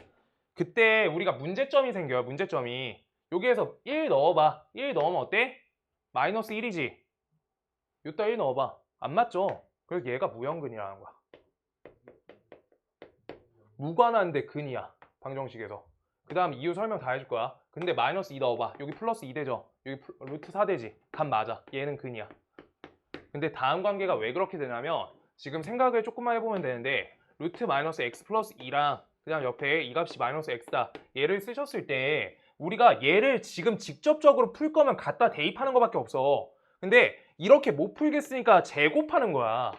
[SPEAKER 1] 그때 우리가 문제점이 생겨요. 문제점이. 여기에서 1 넣어봐. 1 넣으면 어때? 마이너스 1이지. 요따 1 넣어봐. 안 맞죠? 그래서 얘가 무형근이라는 거야. 무관한데 근이야. 방정식에서. 그 다음 이유 설명 다 해줄 거야. 근데 마이너스 2 넣어봐. 여기 플러스 2 되죠? 여기 루트 4 되지? 값 맞아. 얘는 근이야. 근데 다음 관계가 왜 그렇게 되냐면 지금 생각을 조금만 해보면 되는데 루트 마이너스 x 플러스 2랑 그 다음 옆에 이 값이 마이너스 x다. 얘를 쓰셨을 때 우리가 얘를 지금 직접적으로 풀 거면 갖다 대입하는 거밖에 없어. 근데 이렇게 못 풀겠으니까 제곱하는 거야.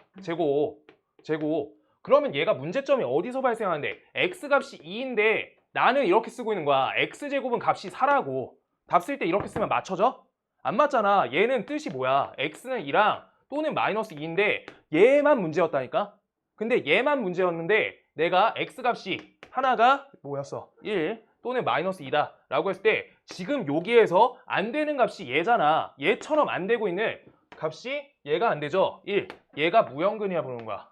[SPEAKER 1] 제곱. 그러면 얘가 문제점이 어디서 발생하는데 x 값이 2인데 나는 이렇게 쓰고 있는 거야. x제곱은 값이 4라고. 답 쓸 때 이렇게 쓰면 맞춰져? 안 맞잖아. 얘는 뜻이 뭐야? x는 2랑 또는 마이너스 2인데 얘만 문제였다니까? 근데 얘만 문제였는데 내가 x값이 하나가 뭐였어? 1 또는 마이너스 2다 라고 했을 때 지금 여기에서 안 되는 값이 얘잖아. 얘처럼 안 되고 있는 값이 얘가 안 되죠? 1. 얘가 무형근이야 보는 거야.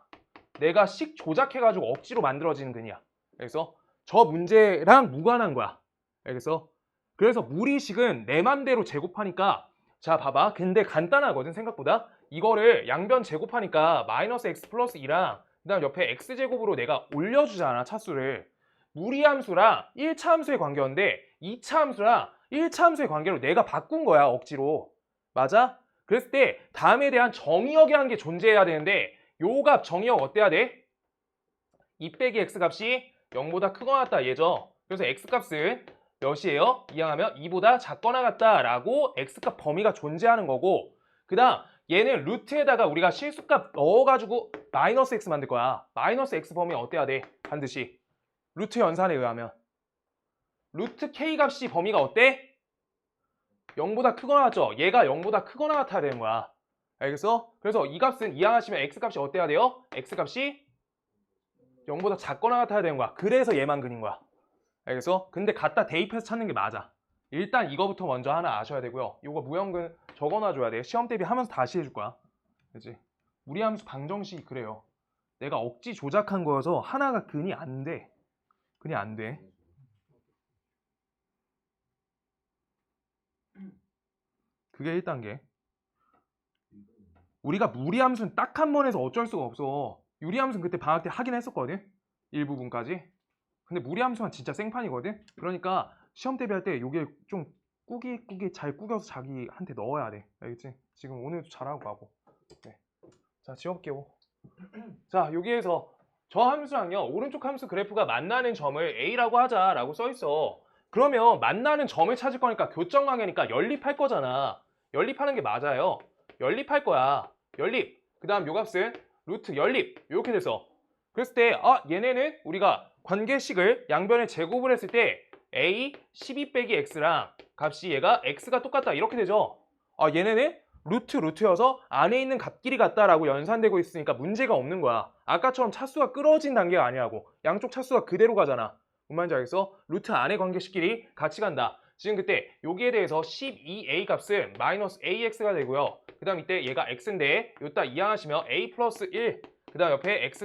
[SPEAKER 1] 내가 식 조작해가지고 억지로 만들어지는 근이야. 그래서 저 문제랑 무관한 거야. 알겠어? 그래서 무리식은 내 맘대로 제곱하니까 자 봐봐. 근데 간단하거든 생각보다. 이거를 양변 제곱하니까 마이너스 x 플러스 2랑 그 다음 옆에 x제곱으로 내가 올려주잖아 차수를. 무리함수랑 1차 함수의 관계였는데 2차 함수랑 1차 함수의 관계로 내가 바꾼 거야 억지로. 맞아? 그랬을 때 다음에 대한 정의역이라는 게 존재해야 되는데 요 값 정의역 어때야 돼? 2 빼기 x 값이 0보다 크거나 같다 얘죠. 그래서 x 값은 몇이에요? 이항하면 2보다 작거나 같다 라고 x값 범위가 존재하는 거고 그 다음 얘는 루트에다가 우리가 실수값 넣어가지고 마이너스 x 만들 거야. 마이너스 x 범위 어때야 돼? 반드시 루트 연산에 의하면 루트 k 값이 범위가 어때? 0보다 크거나 같죠? 얘가 0보다 크거나 같아야 되는 거야. 알겠어? 그래서 이 값은 이항하시면 x 값이 어때야 돼요? x 값이 0보다 작거나 같아야 되는 거야. 그래서 얘만 그린 거야. 알겠어? 근데 갖다 대입해서 찾는 게 맞아. 일단 이거부터 먼저 하나 아셔야 되고요. 이거 무형근 적어놔줘야 돼. 시험 대비하면서 다시 해줄 거야. 그치? 무리함수 방정식이 그래요. 내가 억지 조작한 거여서 하나가 근이 안 돼. 근이 안 돼. 그게 1단계. 우리가 무리함수는 딱 한 번 해서 어쩔 수가 없어. 유리함수는 그때 방학 때 하긴 했었거든. 일부분까지. 근데 무리함수는 진짜 생판이거든. 그러니까 시험 대비할 때 요게 좀 꾸기 잘 꾸겨서 자기한테 넣어야 돼. 알겠지? 지금 오늘도 잘하고 가고. 네. 자, 지워볼게요. 자, 여기에서 저 함수랑요, 오른쪽 함수 그래프가 만나는 점을 A라고 하자라고 써있어. 그러면 만나는 점을 찾을 거니까 교점 관계니까 연립할 거잖아. 연립하는 게 맞아요. 연립할 거야. 연립. 그 다음 요 값은 루트 연립. 이렇게 돼서. 그랬을 때, 얘네는 우리가 관계식을 양변에 제곱을 했을 때 A 12 빼기 X랑 값이 얘가 X가 똑같다. 이렇게 되죠. 얘네는 루트여서 안에 있는 값끼리 같다라고 연산되고 있으니까 문제가 없는 거야. 아까처럼 차수가 끌어진 단계가 아니라고. 양쪽 차수가 그대로 가잖아. 뭔 말인지 알겠어? 루트 안에 관계식끼리 같이 간다. 지금 그때 여기에 대해서 12a 값은 마이너스 ax가 되고요. 그 다음 이때 얘가 x인데 요따 이항하시면 a 플러스 1. 그 다음 옆에 x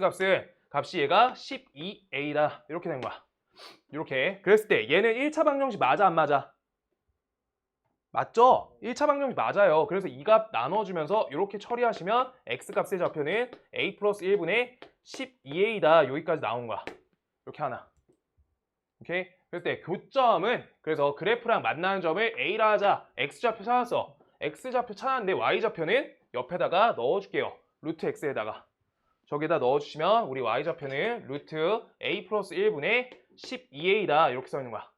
[SPEAKER 1] 값이 얘가 12a다. 이렇게 된 거야. 이렇게. 그랬을 때 얘는 1차 방정식 맞아 안 맞아? 맞죠? 1차 방정식 맞아요. 그래서 이 값 나눠주면서 이렇게 처리하시면 x값의 좌표는 a 플러스 1분의 12a다. 여기까지 나온 거야. 이렇게 하나. 오케이? 그래서 때 교점은 그래서 그래프랑 만나는 점을 A라 하자. X좌표 찾았어. X좌표 찾았는데 Y좌표는 옆에다가 넣어줄게요. 루트 X에다가. 저기다 넣어주시면 우리 Y좌표는 루트 A 플러스 1분의 12A다. 이렇게 써있는 거야.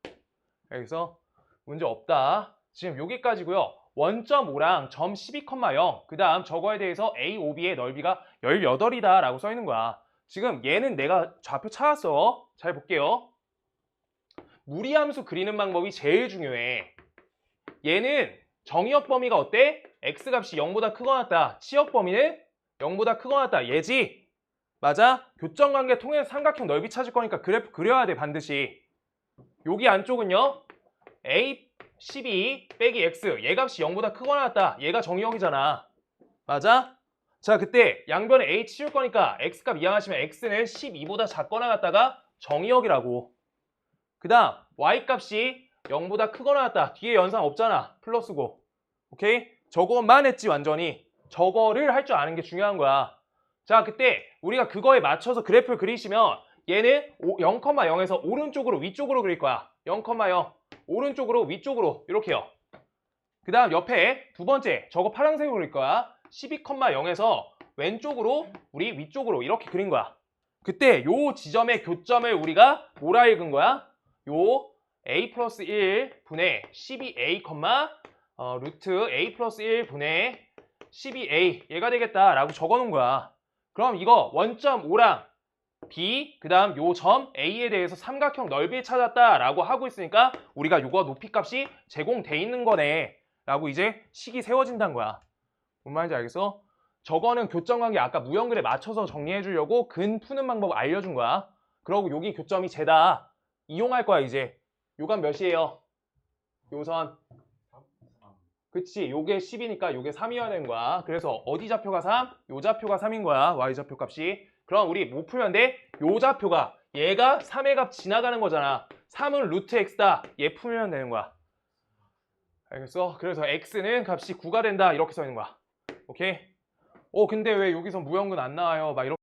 [SPEAKER 1] 여기서 문제 없다. 지금 여기까지고요. 원점 5랑 점 12,0. 그 다음 저거에 대해서 A, OB의 넓이가 18이다 라고 써있는 거야. 지금 얘는 내가 좌표 찾았어. 잘 볼게요. 무리함수 그리는 방법이 제일 중요해. 얘는 정의역 범위가 어때? x값이 0보다 크거나 같다. 치역 범위는 0보다 크거나 같다. 얘지? 맞아? 교점관계 통해서 삼각형 넓이 찾을 거니까 그래프 그려야 돼 반드시. 여기 안쪽은요. a 12 빼기 x 얘 값이 0보다 크거나 같다. 얘가 정의역이잖아. 맞아? 자, 그때 양변에 a 치울 거니까 x값 이항하시면 x는 12보다 작거나 같다가 정의역이라고. 그 다음 y값이 0보다 크거나 같다. 뒤에 연산 없잖아. 플러스고. 오케이? 저것만 했지 완전히. 저거를 할 줄 아는 게 중요한 거야. 자, 그때 우리가 그거에 맞춰서 그래프를 그리시면 얘는 0,0에서 오른쪽으로 위쪽으로 그릴 거야. 0,0 오른쪽으로 위쪽으로 이렇게요. 그 다음 옆에 두 번째 저거 파란색으로 그릴 거야. 12,0에서 왼쪽으로 우리 위쪽으로 이렇게 그린 거야. 그때 요 지점의 교점을 우리가 뭐라 읽은 거야? 요 a 플러스 1 분의 12a, 루트 a 플러스 1 분의 12a 얘가 되겠다라고 적어놓은 거야. 그럼 이거 원점 5랑 b 그 다음 요 점 a에 대해서 삼각형 넓이 찾았다라고 하고 있으니까 우리가 요거 높이값이 제공돼 있는 거네 라고 이제 식이 세워진다는 거야. 뭔 말인지 알겠어? 저거는 교점관계 아까 무형글에 맞춰서 정리해 주려고 근 푸는 방법 알려준 거야. 그러고 여기 교점이 쟤다. 이용할 거야 이제. 요간 몇이에요? 요선. 그치, 요게 10이니까 요게 3이어야 되는 거야. 그래서 어디 좌표가 3? 요 좌표가 3인 거야. y좌표 값이. 그럼 우리 뭐 풀면 돼? 요 좌표가 얘가 3의 값 지나가는 거잖아. 3은 루트 x다. 얘 풀면 되는 거야. 알겠어? 그래서 x는 값이 9가 된다. 이렇게 써 있는 거야. 오케이? 근데 왜 여기서 무형근 안 나와요? 막 이렇게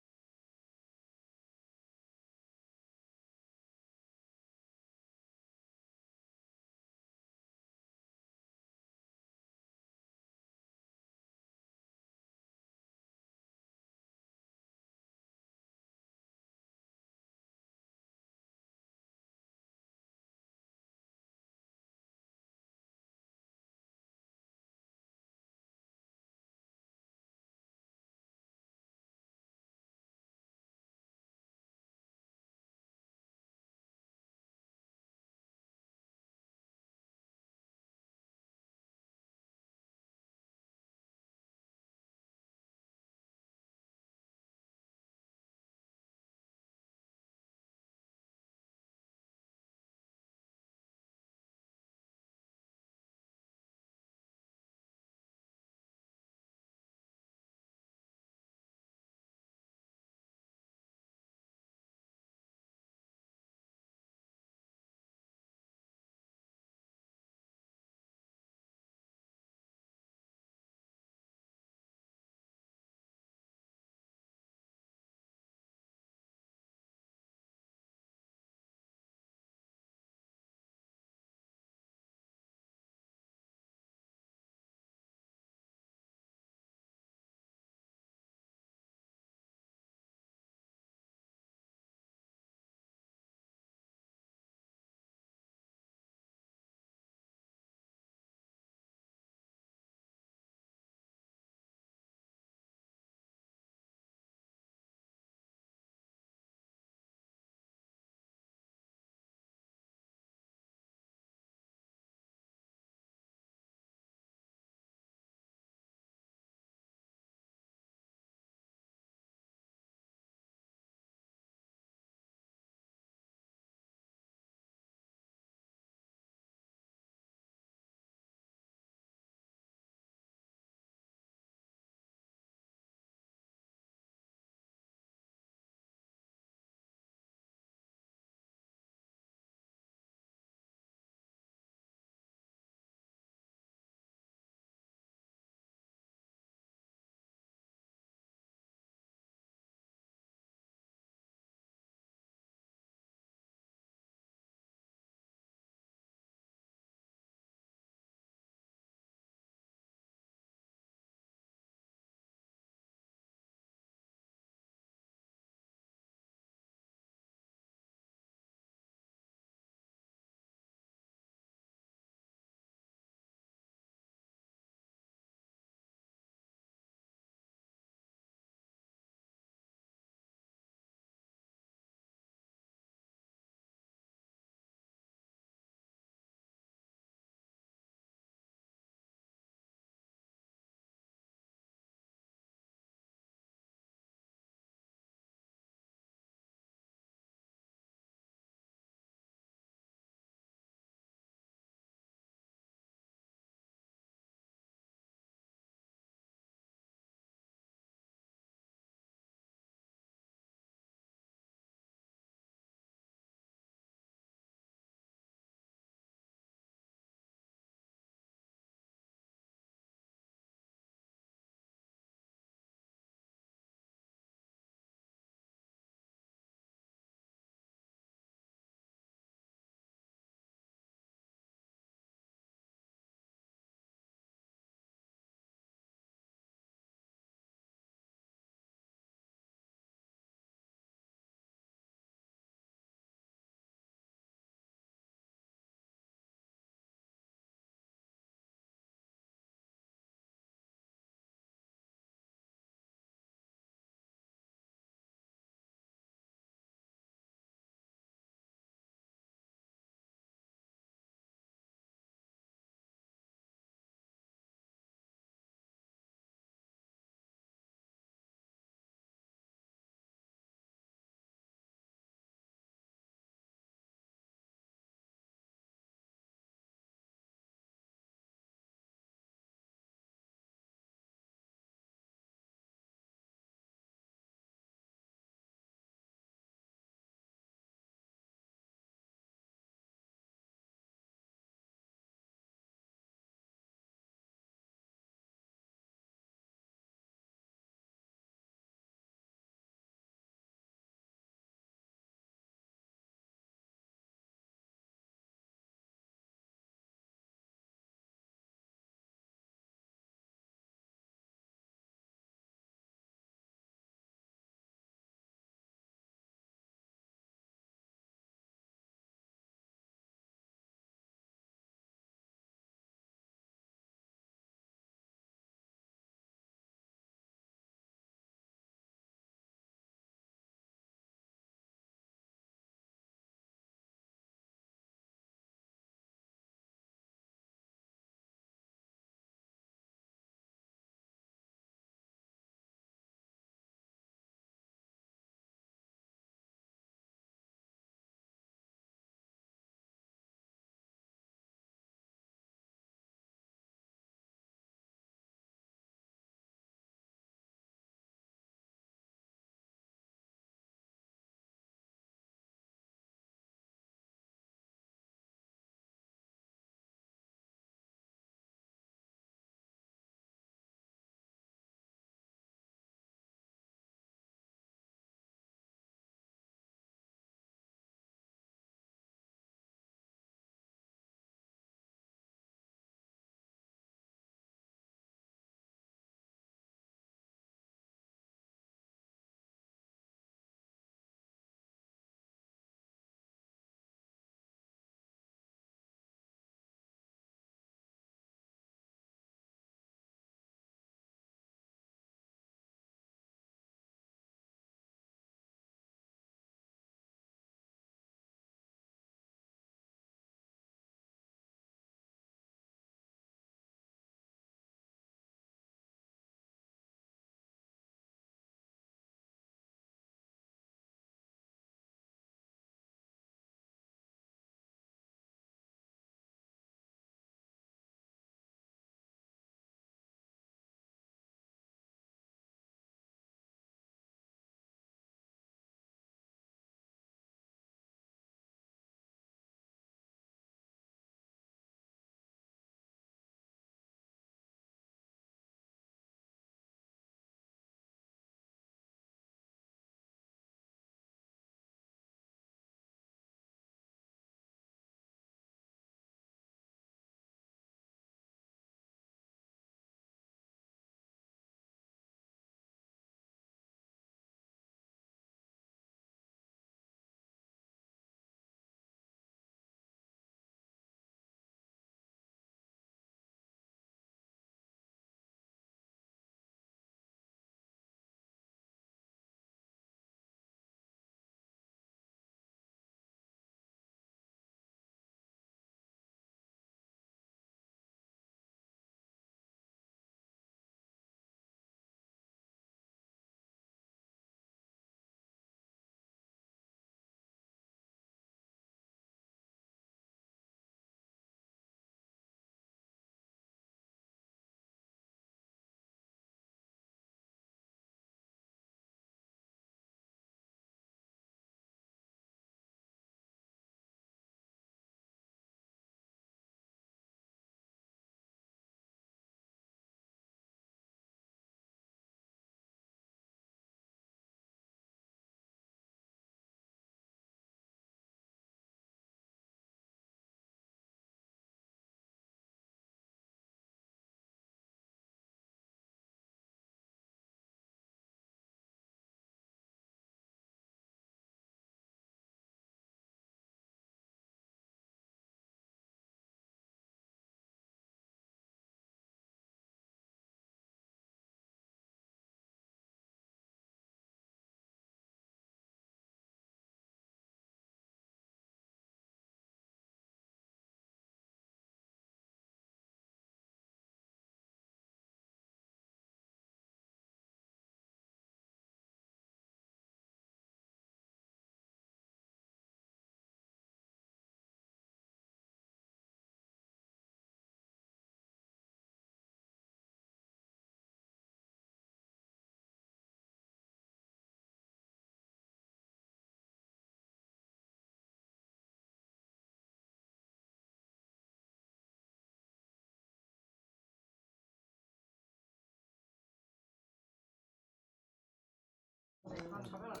[SPEAKER 2] 차별하네.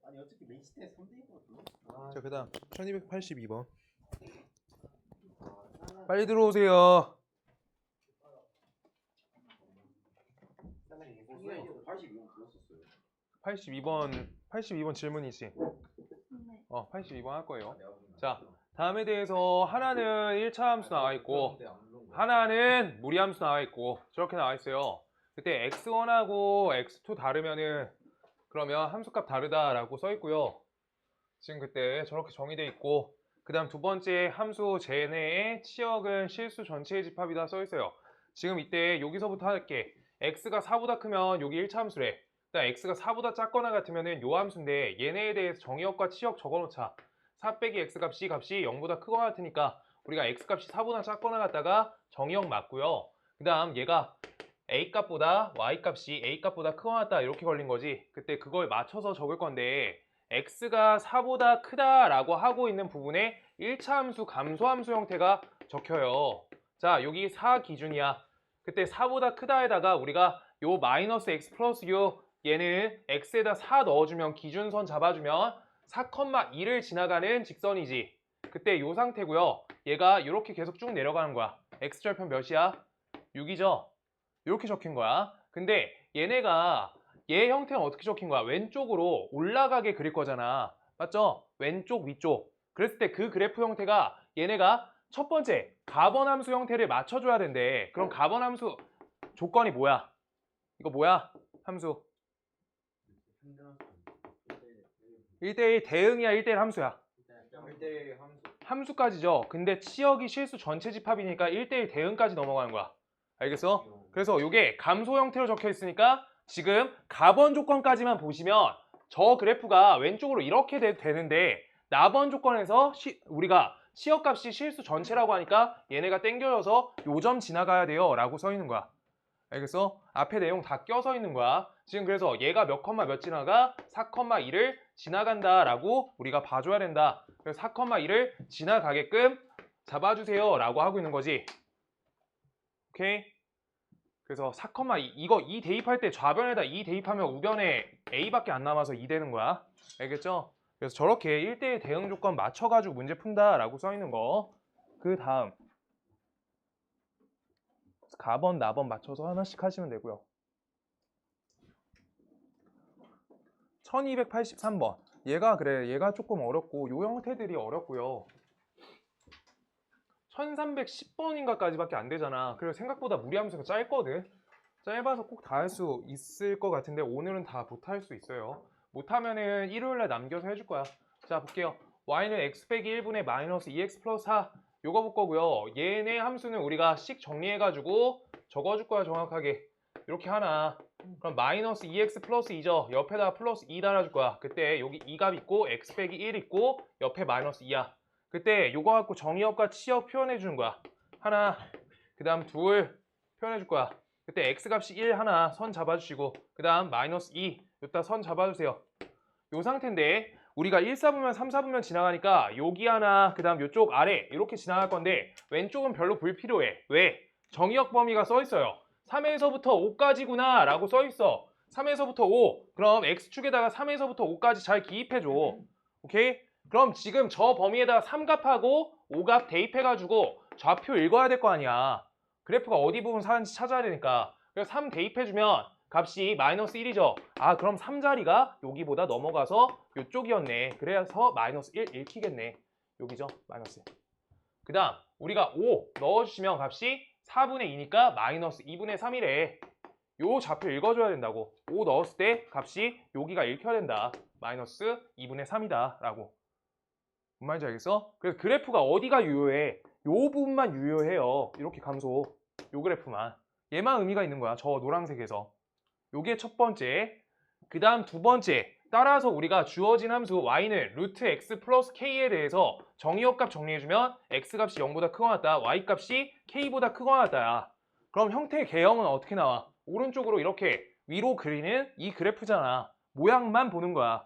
[SPEAKER 3] 아니 어차피 레이스트에 3대1거든.
[SPEAKER 1] 자, 그다음 1282번. 빨리 들어오세요.
[SPEAKER 2] 82번 불렀었어요.
[SPEAKER 1] 82번 질문이지.
[SPEAKER 4] 네.
[SPEAKER 1] 82번 할 거예요. 자, 다음에 대해서 하나는 1차 함수 나와 있고 하나는 무리 함수 나와 있고 저렇게 나와 있어요. 그때 x1하고 x2 다르면은 그러면 함수값 다르다라고 써 있고요. 지금 그때 저렇게 정의돼 있고 그 다음 두 번째 함수 제 내의 치역은 실수 전체의 집합이다 써 있어요. 지금 이때 여기서부터 할게. x가 4보다 크면 여기 1차 함수래. 그다음 x가 4보다 작거나 같으면은 요 함수인데 얘네에 대해서 정의역과 치역 적어놓자. 4 빼기 x 값이 0보다 크거나 같으니까 우리가 x 값이 4보다 작거나 같다가 정의역 맞고요. 그 다음 얘가 a 값보다 y 값이 a 값보다 크거나 같다 이렇게 걸린 거지. 그때 그걸 맞춰서 적을 건데 x가 4보다 크다라고 하고 있는 부분에 1차 함수 감소함수 형태가 적혀요. 자, 여기 4 기준이야. 그때 4보다 크다에다가 우리가 요 마이너스 x 플러스 요 얘는 x에다 4 넣어주면 기준선 잡아주면 4,2를 지나가는 직선이지. 그때 요 상태고요. 얘가 이렇게 계속 쭉 내려가는 거야. x절편 몇이야? 6이죠? 이렇게 적힌 거야. 근데 얘네가 얘 형태는 어떻게 적힌 거야? 왼쪽으로 올라가게 그릴 거잖아. 맞죠? 왼쪽, 위쪽. 그랬을 때 그 그래프 형태가 얘네가 첫 번째 가번함수 형태를 맞춰줘야 된대. 그럼 가번함수 조건이 뭐야? 이거 뭐야? 함수 1대1 대응이야, 1대1 함수야?
[SPEAKER 2] 1대1 함수.
[SPEAKER 1] 함수까지죠. 근데 치역이 실수 전체 집합이니까 1대1 대응까지 넘어가는 거야. 알겠어? 그래서 이게 감소 형태로 적혀 있으니까 지금 가번 조건까지만 보시면 저 그래프가 왼쪽으로 이렇게 되는데 나번 조건에서 우리가 치역값이 실수 전체라고 하니까 얘네가 땡겨져서 요 점 지나가야 돼요 라고 써 있는 거야. 알겠어? 앞에 내용 다 껴서 있는 거야. 지금 그래서 얘가 몇 컴마 몇 지나가? 4,2를 지나간다 라고 우리가 봐줘야 된다. 그래서 4,2를 지나가게끔 잡아주세요 라고 하고 있는 거지. 오케이? 그래서 4,2 이거 2 대입할 때 좌변에다 2 대입하면 우변에 a밖에 안 남아서 2 되는 거야. 알겠죠? 그래서 저렇게 1대1 대응 조건 맞춰가지고 문제 푼다 라고 써 있는 거. 그 다음 가번 나번 맞춰서 하나씩 하시면 되고요. 1283번. 얘가 그래. 얘가 조금 어렵고 요 형태들이 어렵고요. 1310번인가까지밖에 안 되잖아. 그리고 생각보다 무리함수가 짧거든. 짧아서 꼭 다 할 수 있을 것 같은데 오늘은 다 못할 수 있어요. 못하면은 일요일날 남겨서 해줄 거야. 자, 볼게요. y는 x 빼기 1분의 마이너스 2x 플러스 4 요거 볼 거고요. 얘네 함수는 우리가 씩 정리해가지고 적어줄 거야, 정확하게. 이렇게 하나. 그럼 마이너스 2x 플러스 2죠. 옆에다가 플러스 2 달아줄 거야. 그때 여기 2값 있고 x 빼기 1 있고 옆에 마이너스 2야. 그때 요거 갖고 정의역과 치역 표현해 주는 거야. 하나. 그 다음 둘 표현해 줄 거야. 그때 x값이 1 하나 선 잡아주시고 그 다음 마이너스 2 여기다 선 잡아주세요. 요 상태인데 우리가 1, 4분면 3, 4분면 지나가니까 여기 하나 그 다음 요쪽 아래 이렇게 지나갈 건데 왼쪽은 별로 불필요해. 왜? 정의역 범위가 써 있어요. 3에서부터 5까지구나 라고 써 있어. 3에서부터 5 그럼 x축에다가 3에서부터 5까지 잘 기입해줘. 오케이? 그럼 지금 저 범위에다가 3값하고 5값 대입해가지고 좌표 읽어야 될 거 아니야. 그래프가 어디 부분 사는지 찾아야 되니까. 그래서 3 대입해주면 값이 마이너스 1이죠. 아, 그럼 3자리가 여기보다 넘어가서 이쪽이었네. 그래서 마이너스 1 읽히겠네. 여기죠. 마이너스 1. 그 다음 우리가 5 넣어주시면 값이 4분의 2니까 마이너스 2분의 3이래. 요 좌표 읽어줘야 된다고. 5 넣었을 때 값이 여기가 읽혀야 된다. 마이너스 2분의 3이다 라고. 뭔 말인지 알겠어? 그래서 그래프가 어디가 유효해? 요 부분만 유효해요. 이렇게 감소. 요 그래프만. 얘만 의미가 있는 거야. 저 노란색에서. 요게 첫 번째. 그 다음 두 번째. 따라서 우리가 주어진 함수 y는 루트 x 플러스 k에 대해서 정의역값 정리해주면 x값이 0보다 크거나 같다. y값이 k보다 크거나 같다야. 그럼 형태 개형은 어떻게 나와? 오른쪽으로 이렇게 위로 그리는 이 그래프잖아. 모양만 보는 거야.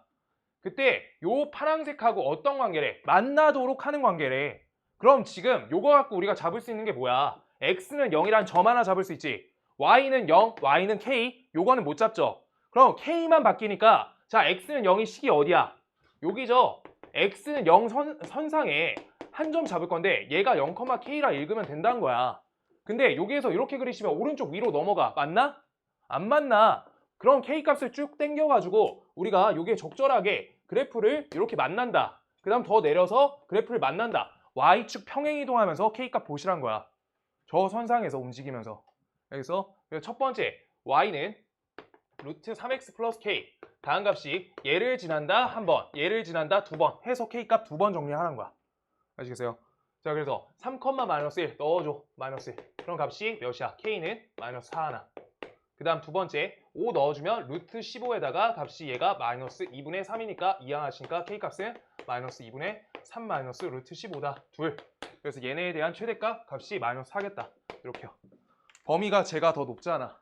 [SPEAKER 1] 그때 요 파란색하고 어떤 관계래? 만나도록 하는 관계래. 그럼 지금 요거 갖고 우리가 잡을 수 있는 게 뭐야? x는 0이란 점 하나 잡을 수 있지. y는 0, y는 k 요거는 못 잡죠. 그럼 K만 바뀌니까 자 X는 0이 식이 어디야? 여기죠. X는 0 선상에 한 점 잡을 건데 얘가 0,K라 읽으면 된다는 거야. 근데 여기에서 이렇게 그리시면 오른쪽 위로 넘어가. 맞나? 안 맞나? 그럼 K 값을 쭉 당겨가지고 우리가 여기에 적절하게 그래프를 이렇게 만난다. 그 다음 더 내려서 그래프를 만난다. Y축 평행 이동하면서 K 값 보시란 거야. 저 선상에서 움직이면서. 그래서 첫 번째 Y는 루트 3x 플러스 K 다음 값이 얘를 지난다 한 번, 얘를 지난다 두 번 해서 K 값 두 번 정리하는 거야. 아시겠어요? 자 그래서 3, 마이너스 1 넣어줘. 마이너스 1. 그럼 값이 몇이야? K는 마이너스 4 하나. 그 다음 두 번째 5 넣어주면 루트 15에다가 값이 얘가 마이너스 2분의 3이니까 이항하시니까 K 값은 마이너스 2분의 3 마이너스 루트 15다. 둘. 그래서 얘네에 대한 최대값 값이 마이너스 4겠다. 이렇게요. 범위가 제가 더 높잖아.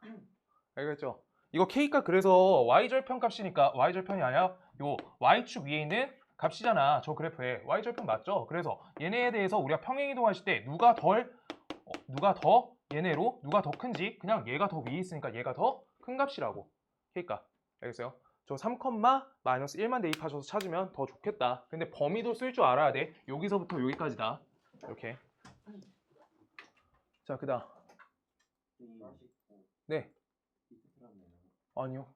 [SPEAKER 1] 알겠죠? 이거 K값 그래서 Y절편 값이니까 Y절편이 아니라 요 Y축 위에 있는 값이잖아. 저 그래프에 Y절편 맞죠? 그래서 얘네에 대해서 우리가 평행이동하실 때 누가 더 얘네로 누가 더 큰지 그냥 얘가 더 위에 있으니까 얘가 더 큰 값이라고. K값. 알겠어요? 저 3, 마이너스 1만 대입하셔서 찾으면 더 좋겠다. 근데 범위도 쓸 줄 알아야 돼. 여기서부터 여기까지다. 이렇게. 자, 그 다음. 네. 아니요.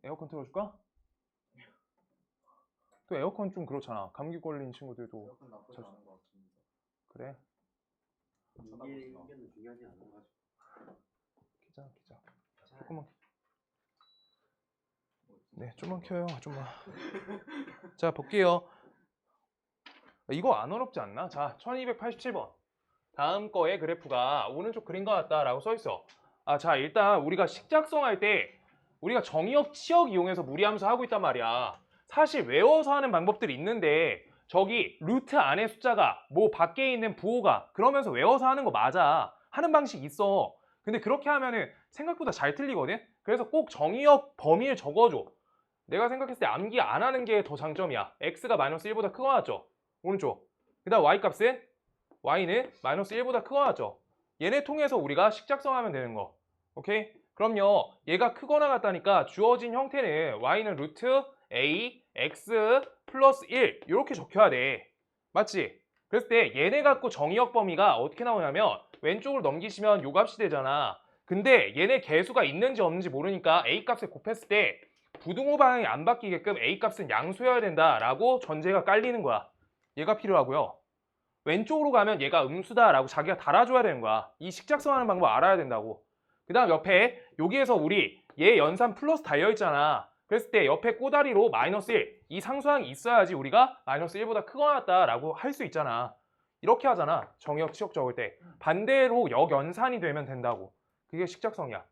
[SPEAKER 1] 에어컨 틀어줄까? 또 에어컨 좀 그렇잖아. 감기 걸린 친구들도.
[SPEAKER 2] 에어컨 나쁘지 않은 것 같습니다.
[SPEAKER 1] 그래.
[SPEAKER 2] 이게 의견은 중요하지 않아가지고.
[SPEAKER 1] 기자. 조금만. 네, 좀만 켜요. 좀만. 자, 볼게요. 이거 안 어렵지 않나? 자, 1287번. 다음 거의 그래프가 오른쪽 그린 것 같다라고 써 있어. 자, 일단 우리가 식작성할 때 우리가 정의역, 치역 이용해서 무리함수 하고 있단 말이야. 사실 외워서 하는 방법들이 있는데 저기 루트 안에 숫자가 뭐 밖에 있는 부호가 그러면서 외워서 하는 거 맞아. 하는 방식 있어. 근데 그렇게 하면은 생각보다 잘 틀리거든? 그래서 꼭 정의역 범위를 적어줘. 내가 생각했을 때 암기 안 하는 게 더 장점이야. x가 마이너스 1보다 크거나 같죠? 오른쪽. 그 다음 y값은 y는 마이너스 1보다 크거나 같죠? 얘네 통해서 우리가 식작성하면 되는 거. 오케이? 그럼요. 얘가 크거나 같다니까 주어진 형태는 y는 루트 a x 플러스 1 이렇게 적혀야 돼. 맞지? 그랬을 때 얘네 갖고 정의역 범위가 어떻게 나오냐면 왼쪽으로 넘기시면 요 값이 되잖아. 근데 얘네 개수가 있는지 없는지 모르니까 a 값을 곱했을 때 부등호 방향이 안 바뀌게끔 a 값은 양수여야 된다라고 전제가 깔리는 거야. 얘가 필요하고요. 왼쪽으로 가면 얘가 음수다라고 자기가 달아줘야 되는 거야. 이 식작성하는 방법 알아야 된다고. 그 다음 옆에 여기에서 우리 얘 연산 플러스 달려있잖아. 그랬을 때 옆에 꼬다리로 마이너스 1 이 상수항이 있어야지 우리가 마이너스 1보다 크거나 같다라고 할 수 있잖아. 이렇게 하잖아. 정의역 치역 적을 때. 반대로 역연산이 되면 된다고. 그게 식작성이야.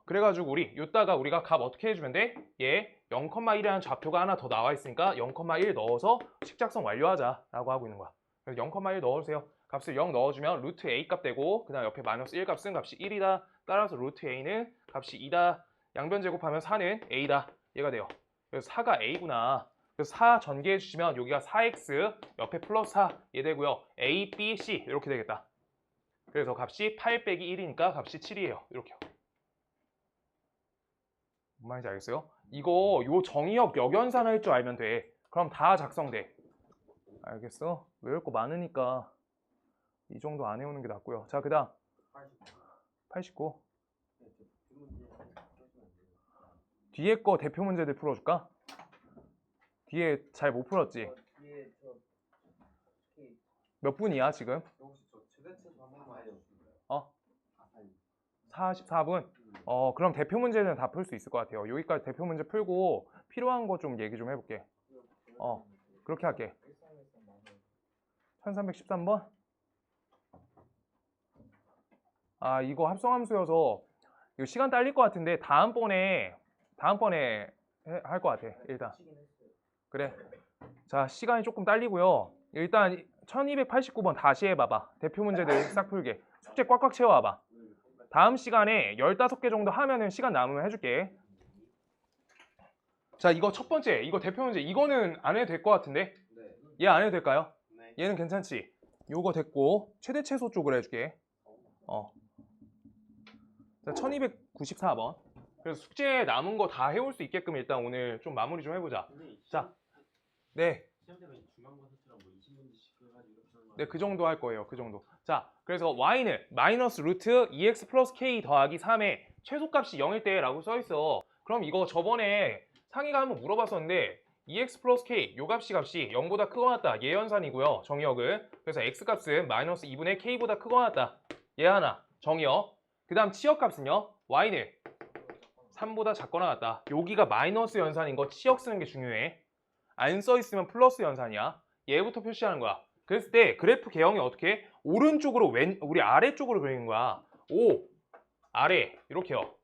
[SPEAKER 1] 그래가지고 우리 요따가 우리가 값 어떻게 해주면 돼? 얘 0,1이라는 좌표가 하나 더 나와 있으니까 0,1 넣어서 식작성 완료하자 라고 하고 있는 거야. 그래서 0,1 넣어주세요. 값을 0 넣어주면 루트 a 값 되고 그 다음 옆에 마이너스 1 값은 값이 1이다. 따라서 루트 a는 값이 2다. 양변 제곱하면 4는 a다. 얘가 돼요. 그래서 4가 a구나. 그래서 4 전개해 주시면 여기가 4x 옆에 플러스 4 얘 되고요. a, b, c 이렇게 되겠다. 그래서 값이 8 빼기 1이니까 값이 7이에요. 이렇게요. 뭔 말인지 알겠어요? 이거 요 정의역 역연산 할 줄 알면 돼. 그럼 다 작성돼. 알겠어? 외울 거 많으니까 이 정도 안 해오는 게 낫고요. 자, 그 다음 89. 뒤에 거 대표 문제들 풀어줄까? 뒤에 잘 못 풀었지?
[SPEAKER 3] 뒤에 저
[SPEAKER 1] 몇 분이야 지금?
[SPEAKER 2] 혹시 저 최대치도 한 번만 해주실래요?
[SPEAKER 1] 44분? 그럼 대표 문제는 다 풀 수 있을 것 같아요. 여기까지 대표 문제 풀고 필요한 거 좀 얘기 좀 해볼게. 그렇게 할게. 1313번? 이거 합성함수여서 이거 시간 딸릴 것 같은데 다음번에 할 것 같아. 일단 그래. 자, 시간이 조금 딸리고요. 일단 1289번 다시 해봐봐. 대표 문제들 싹 풀게. 숙제 꽉꽉 채워와봐. 다음 시간에 15개 정도 하면은 시간 남으면 해줄게. 자, 이거 첫 번째, 이거 대표 문제. 이거는 안 해도 될 것 같은데?
[SPEAKER 2] 네.
[SPEAKER 1] 얘 안 해도 될까요?
[SPEAKER 2] 네.
[SPEAKER 1] 얘는 괜찮지? 요거 됐고 최대 최소 쪽으로 해줄게. 자, 1294번. 그래서 숙제 남은 거 다 해올 수 있게끔 일단 오늘 좀 마무리 좀 해보자. 자, 네.
[SPEAKER 4] 시험 되면 중간고사처럼 뭐 20문제씩 해가지고 이렇게 하는 거
[SPEAKER 1] 네, 그 정도 할 거예요. 그 정도. 자, 그래서 y는 마이너스 루트 2x 플러스 k 더하기 3의 최소값이 0일 때라고 써 있어. 그럼 이거 저번에 상희가 한번 물어봤었는데 2x 플러스 k 요 값이 0보다 크거나 같다. 얘 연산이고요. 정의역을. 그래서 x 값은 마이너스 2분의 k보다 크거나 같다. 얘 하나. 정의역. 그 다음 치역값은요. y는 3보다 작거나 같다. 여기가 마이너스 연산인 거 치역 쓰는 게 중요해. 안 써 있으면 플러스 연산이야. 얘부터 표시하는 거야. 그랬을 때 그래프 개형이 어떻게 해? 오른쪽으로 우리 아래쪽으로 그리는 거야. 오, 아래 이렇게요.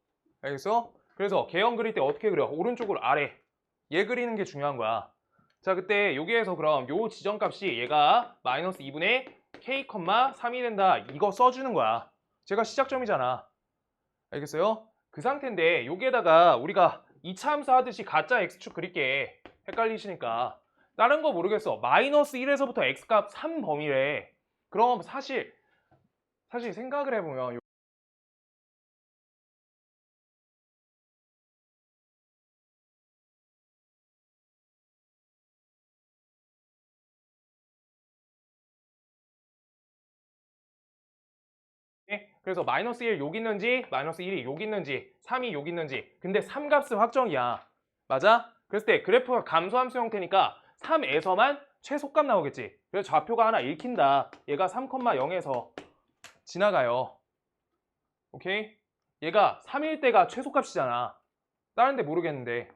[SPEAKER 1] 알겠어? 그래서 개형 그릴 때 어떻게 그려? 오른쪽으로 아래. 얘 그리는 게 중요한 거야. 자, 그때 여기에서 그럼 요 지점값이 얘가 마이너스 2분의 k, 3이 된다. 이거 써주는 거야. 제가 시작점이잖아. 알겠어요? 그 상태인데 여기에다가 우리가 2차 함수 하듯이 가짜 x축 그릴게. 헷갈리시니까. 다른 거 모르겠어. 마이너스 1에서부터 x값 3범위래. 그럼 사실 생각을 해보면 그래서 마이너스 1 여기 있는지 마이너스 1이 여기 있는지 3이 여기 있는지 근데 3값은 확정이야. 맞아? 그랬을 때 그래프가 감소함수 형태니까 3에서만 최소값 나오겠지. 그래서 좌표가 하나 읽힌다. 얘가 3,0에서 지나가요. 오케이? 얘가 3일 때가 최소값이잖아. 다른 데 모르겠는데.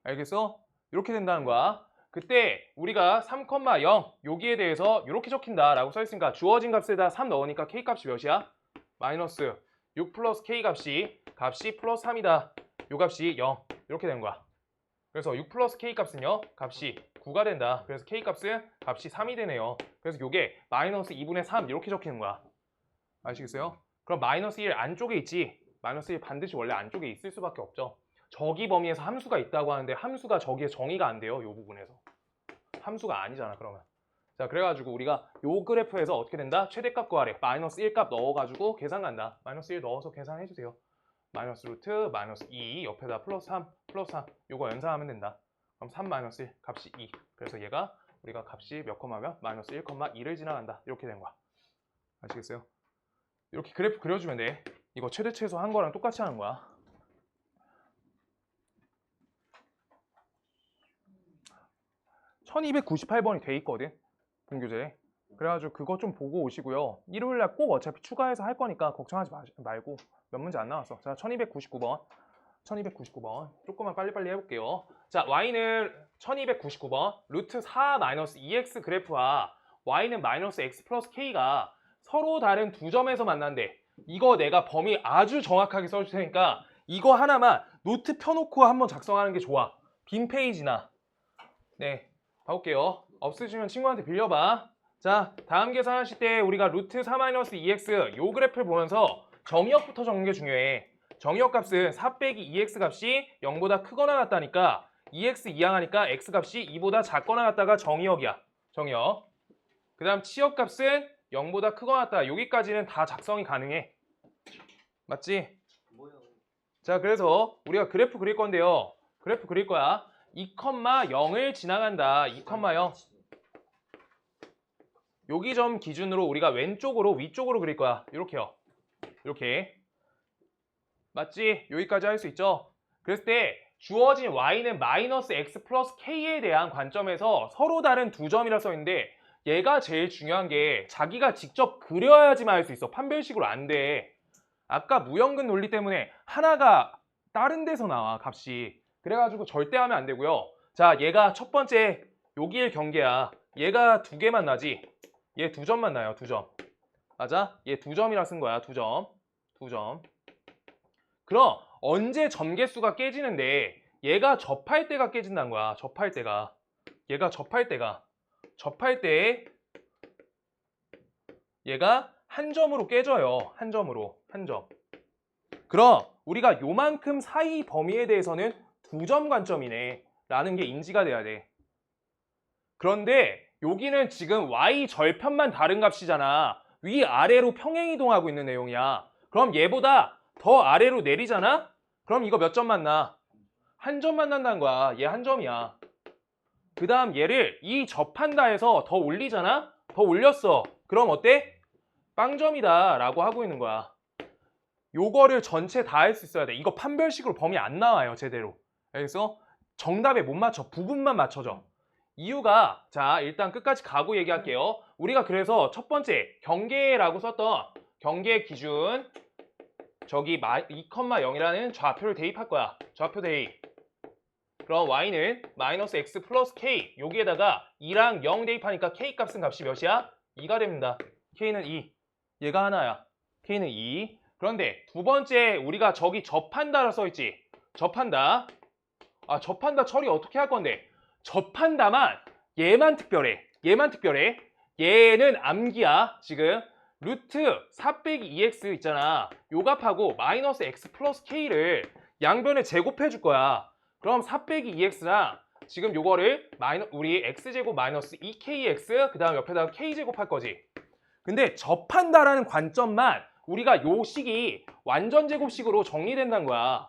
[SPEAKER 1] 알겠어? 이렇게 된다는 거야. 그때 우리가 3,0 여기에 대해서 이렇게 적힌다 라고 써있으니까 주어진 값에다 3 넣으니까 k값이 몇이야? 마이너스 6 플러스 k값이 플러스 3이다. 요 값이 0 이렇게 된 거야. 그래서 6 플러스 k값은요 값이 9가 된다. 그래서 k값은 값이 3이 되네요. 그래서 요게 마이너스 2분의 3 이렇게 적히는 거야. 아시겠어요? 그럼 마이너스 1 안쪽에 있지. 마이너스 1 반드시 원래 안쪽에 있을 수밖에 없죠. 저기 범위에서 함수가 있다고 하는데 함수가 저기에 정의가 안 돼요. 이 부분에서. 함수가 아니잖아 그러면. 자, 그래가지고 우리가 요 그래프에서 어떻게 된다? 최대값 구하래. 마이너스 1값 넣어가지고 계산 간다. 마이너스 1 넣어서 계산해주세요. 마이너스 루트 마이너스 2 옆에다 플러스 3 요거 연산하면 된다. 그럼 3 마이너스 1 값이 2. 그래서 얘가 우리가 값이 몇 컴마면 마이너스 1,2를 지나간다. 이렇게 된 거야. 아시겠어요? 이렇게 그래프 그려주면 돼. 이거 최대 최소 한 거랑 똑같이 하는 거야. (1298번이) 돼 있거든 본교재에. 그래가지고 그거 좀 보고 오시고요. 일요일날 꼭 어차피 추가해서 할 거니까 걱정하지 말고. 몇 문제 안 나왔어. 자, 1299번 조금만 빨리빨리 해볼게요. 자, y는 1299번 루트 4 마이너스 2x 그래프와 y는 마이너스 x 플러스 k가 서로 다른 두 점에서 만난대. 이거 내가 범위 아주 정확하게 써줄 테니까 이거 하나만 노트 펴놓고 한번 작성하는 게 좋아. 빈 페이지나. 네, 봐볼게요. 없으시면 친구한테 빌려봐. 자, 다음 계산하실 때 우리가 루트 4-2x 요 그래프를 보면서 정의역부터 적는 게 중요해. 정의역 값은 4 빼기 2x 값이 0보다 크거나 같다니까 2x 이항하니까 x 값이 2보다 작거나 같다가 정의역이야. 정의역. 그 다음 치역 값은 0보다 크거나 같다. 여기까지는 다 작성이 가능해. 맞지?
[SPEAKER 3] 뭐요?
[SPEAKER 1] 자, 그래서 우리가 그래프 그릴 건데요. 그래프 그릴 거야. 2,0을 지나간다. 2,0. 여기 점 기준으로 우리가 왼쪽으로 위쪽으로 그릴 거야. 이렇게요. 이렇게. 맞지? 여기까지 할 수 있죠? 그랬을 때 주어진 y는 마이너스 x 플러스 k에 대한 관점에서 서로 다른 두 점이라 써있는데 얘가 제일 중요한 게 자기가 직접 그려야지만 할 수 있어. 판별식으로 안 돼. 아까 무형근 논리 때문에 하나가 다른 데서 나와 값이. 그래가지고 절대 하면 안 되고요. 자, 얘가 첫 번째 여기의 경계야. 얘가 두 개만 나지. 얘 두 점만 나요. 두 점. 맞아? 얘 두 점이라 쓴 거야. 두 점. 그럼 언제 점 개수가 깨지는데 얘가 접할 때가 깨진다는 거야. 접할 때가. 얘가 접할 때 얘가 한 점으로 깨져요. 한 점으로. 한 점. 그럼 우리가 요만큼 사이 범위에 대해서는 두 점 관점이네 라는 게 인지가 돼야 돼. 그런데 여기는 지금 y 절편만 다른 값이잖아. 위아래로 평행이동하고 있는 내용이야. 그럼 얘보다 더 아래로 내리잖아? 그럼 이거 몇 점 만나? 한 점 만난다는 거야. 얘 한 점이야. 그 다음 얘를 이 접한다 해서 더 올리잖아? 더 올렸어. 그럼 어때? 빵점이다 라고 하고 있는 거야. 요거를 전체 다 할 수 있어야 돼. 이거 판별식으로 범위 안 나와요, 제대로. 그래서 정답에 못 맞춰. 부분만 맞춰줘. 이유가, 자, 일단 끝까지 가고 얘기할게요. 우리가 그래서 첫 번째, 경계라고 썼던 경계 기준, 저기 2,0이라는 좌표를 대입할 거야. 좌표 대입. 그럼 y는 마이너스 x 플러스 k, 여기에다가 2랑 0 대입하니까 k 값은 값이 몇이야? 2가 됩니다. k는 2. 얘가 하나야. k는 2. 그런데 두 번째 우리가 저기 접한다라 써있지. 접한다. 아, 접한다 처리 어떻게 할 건데? 접한다만 얘만 특별해. 얘만 특별해. 얘는 암기야. 지금 루트 4 빼기 2x 있잖아. 요 값하고 마이너스 x 플러스 k를 양변에 제곱해 줄 거야. 그럼 4 빼기 2x랑 지금 요거를 우리 x제곱 마이너스 2kx 그 다음 옆에다가 k제곱 할 거지. 근데 접한다라는 관점만 우리가 요 식이 완전 제곱식으로 정리된다는 거야.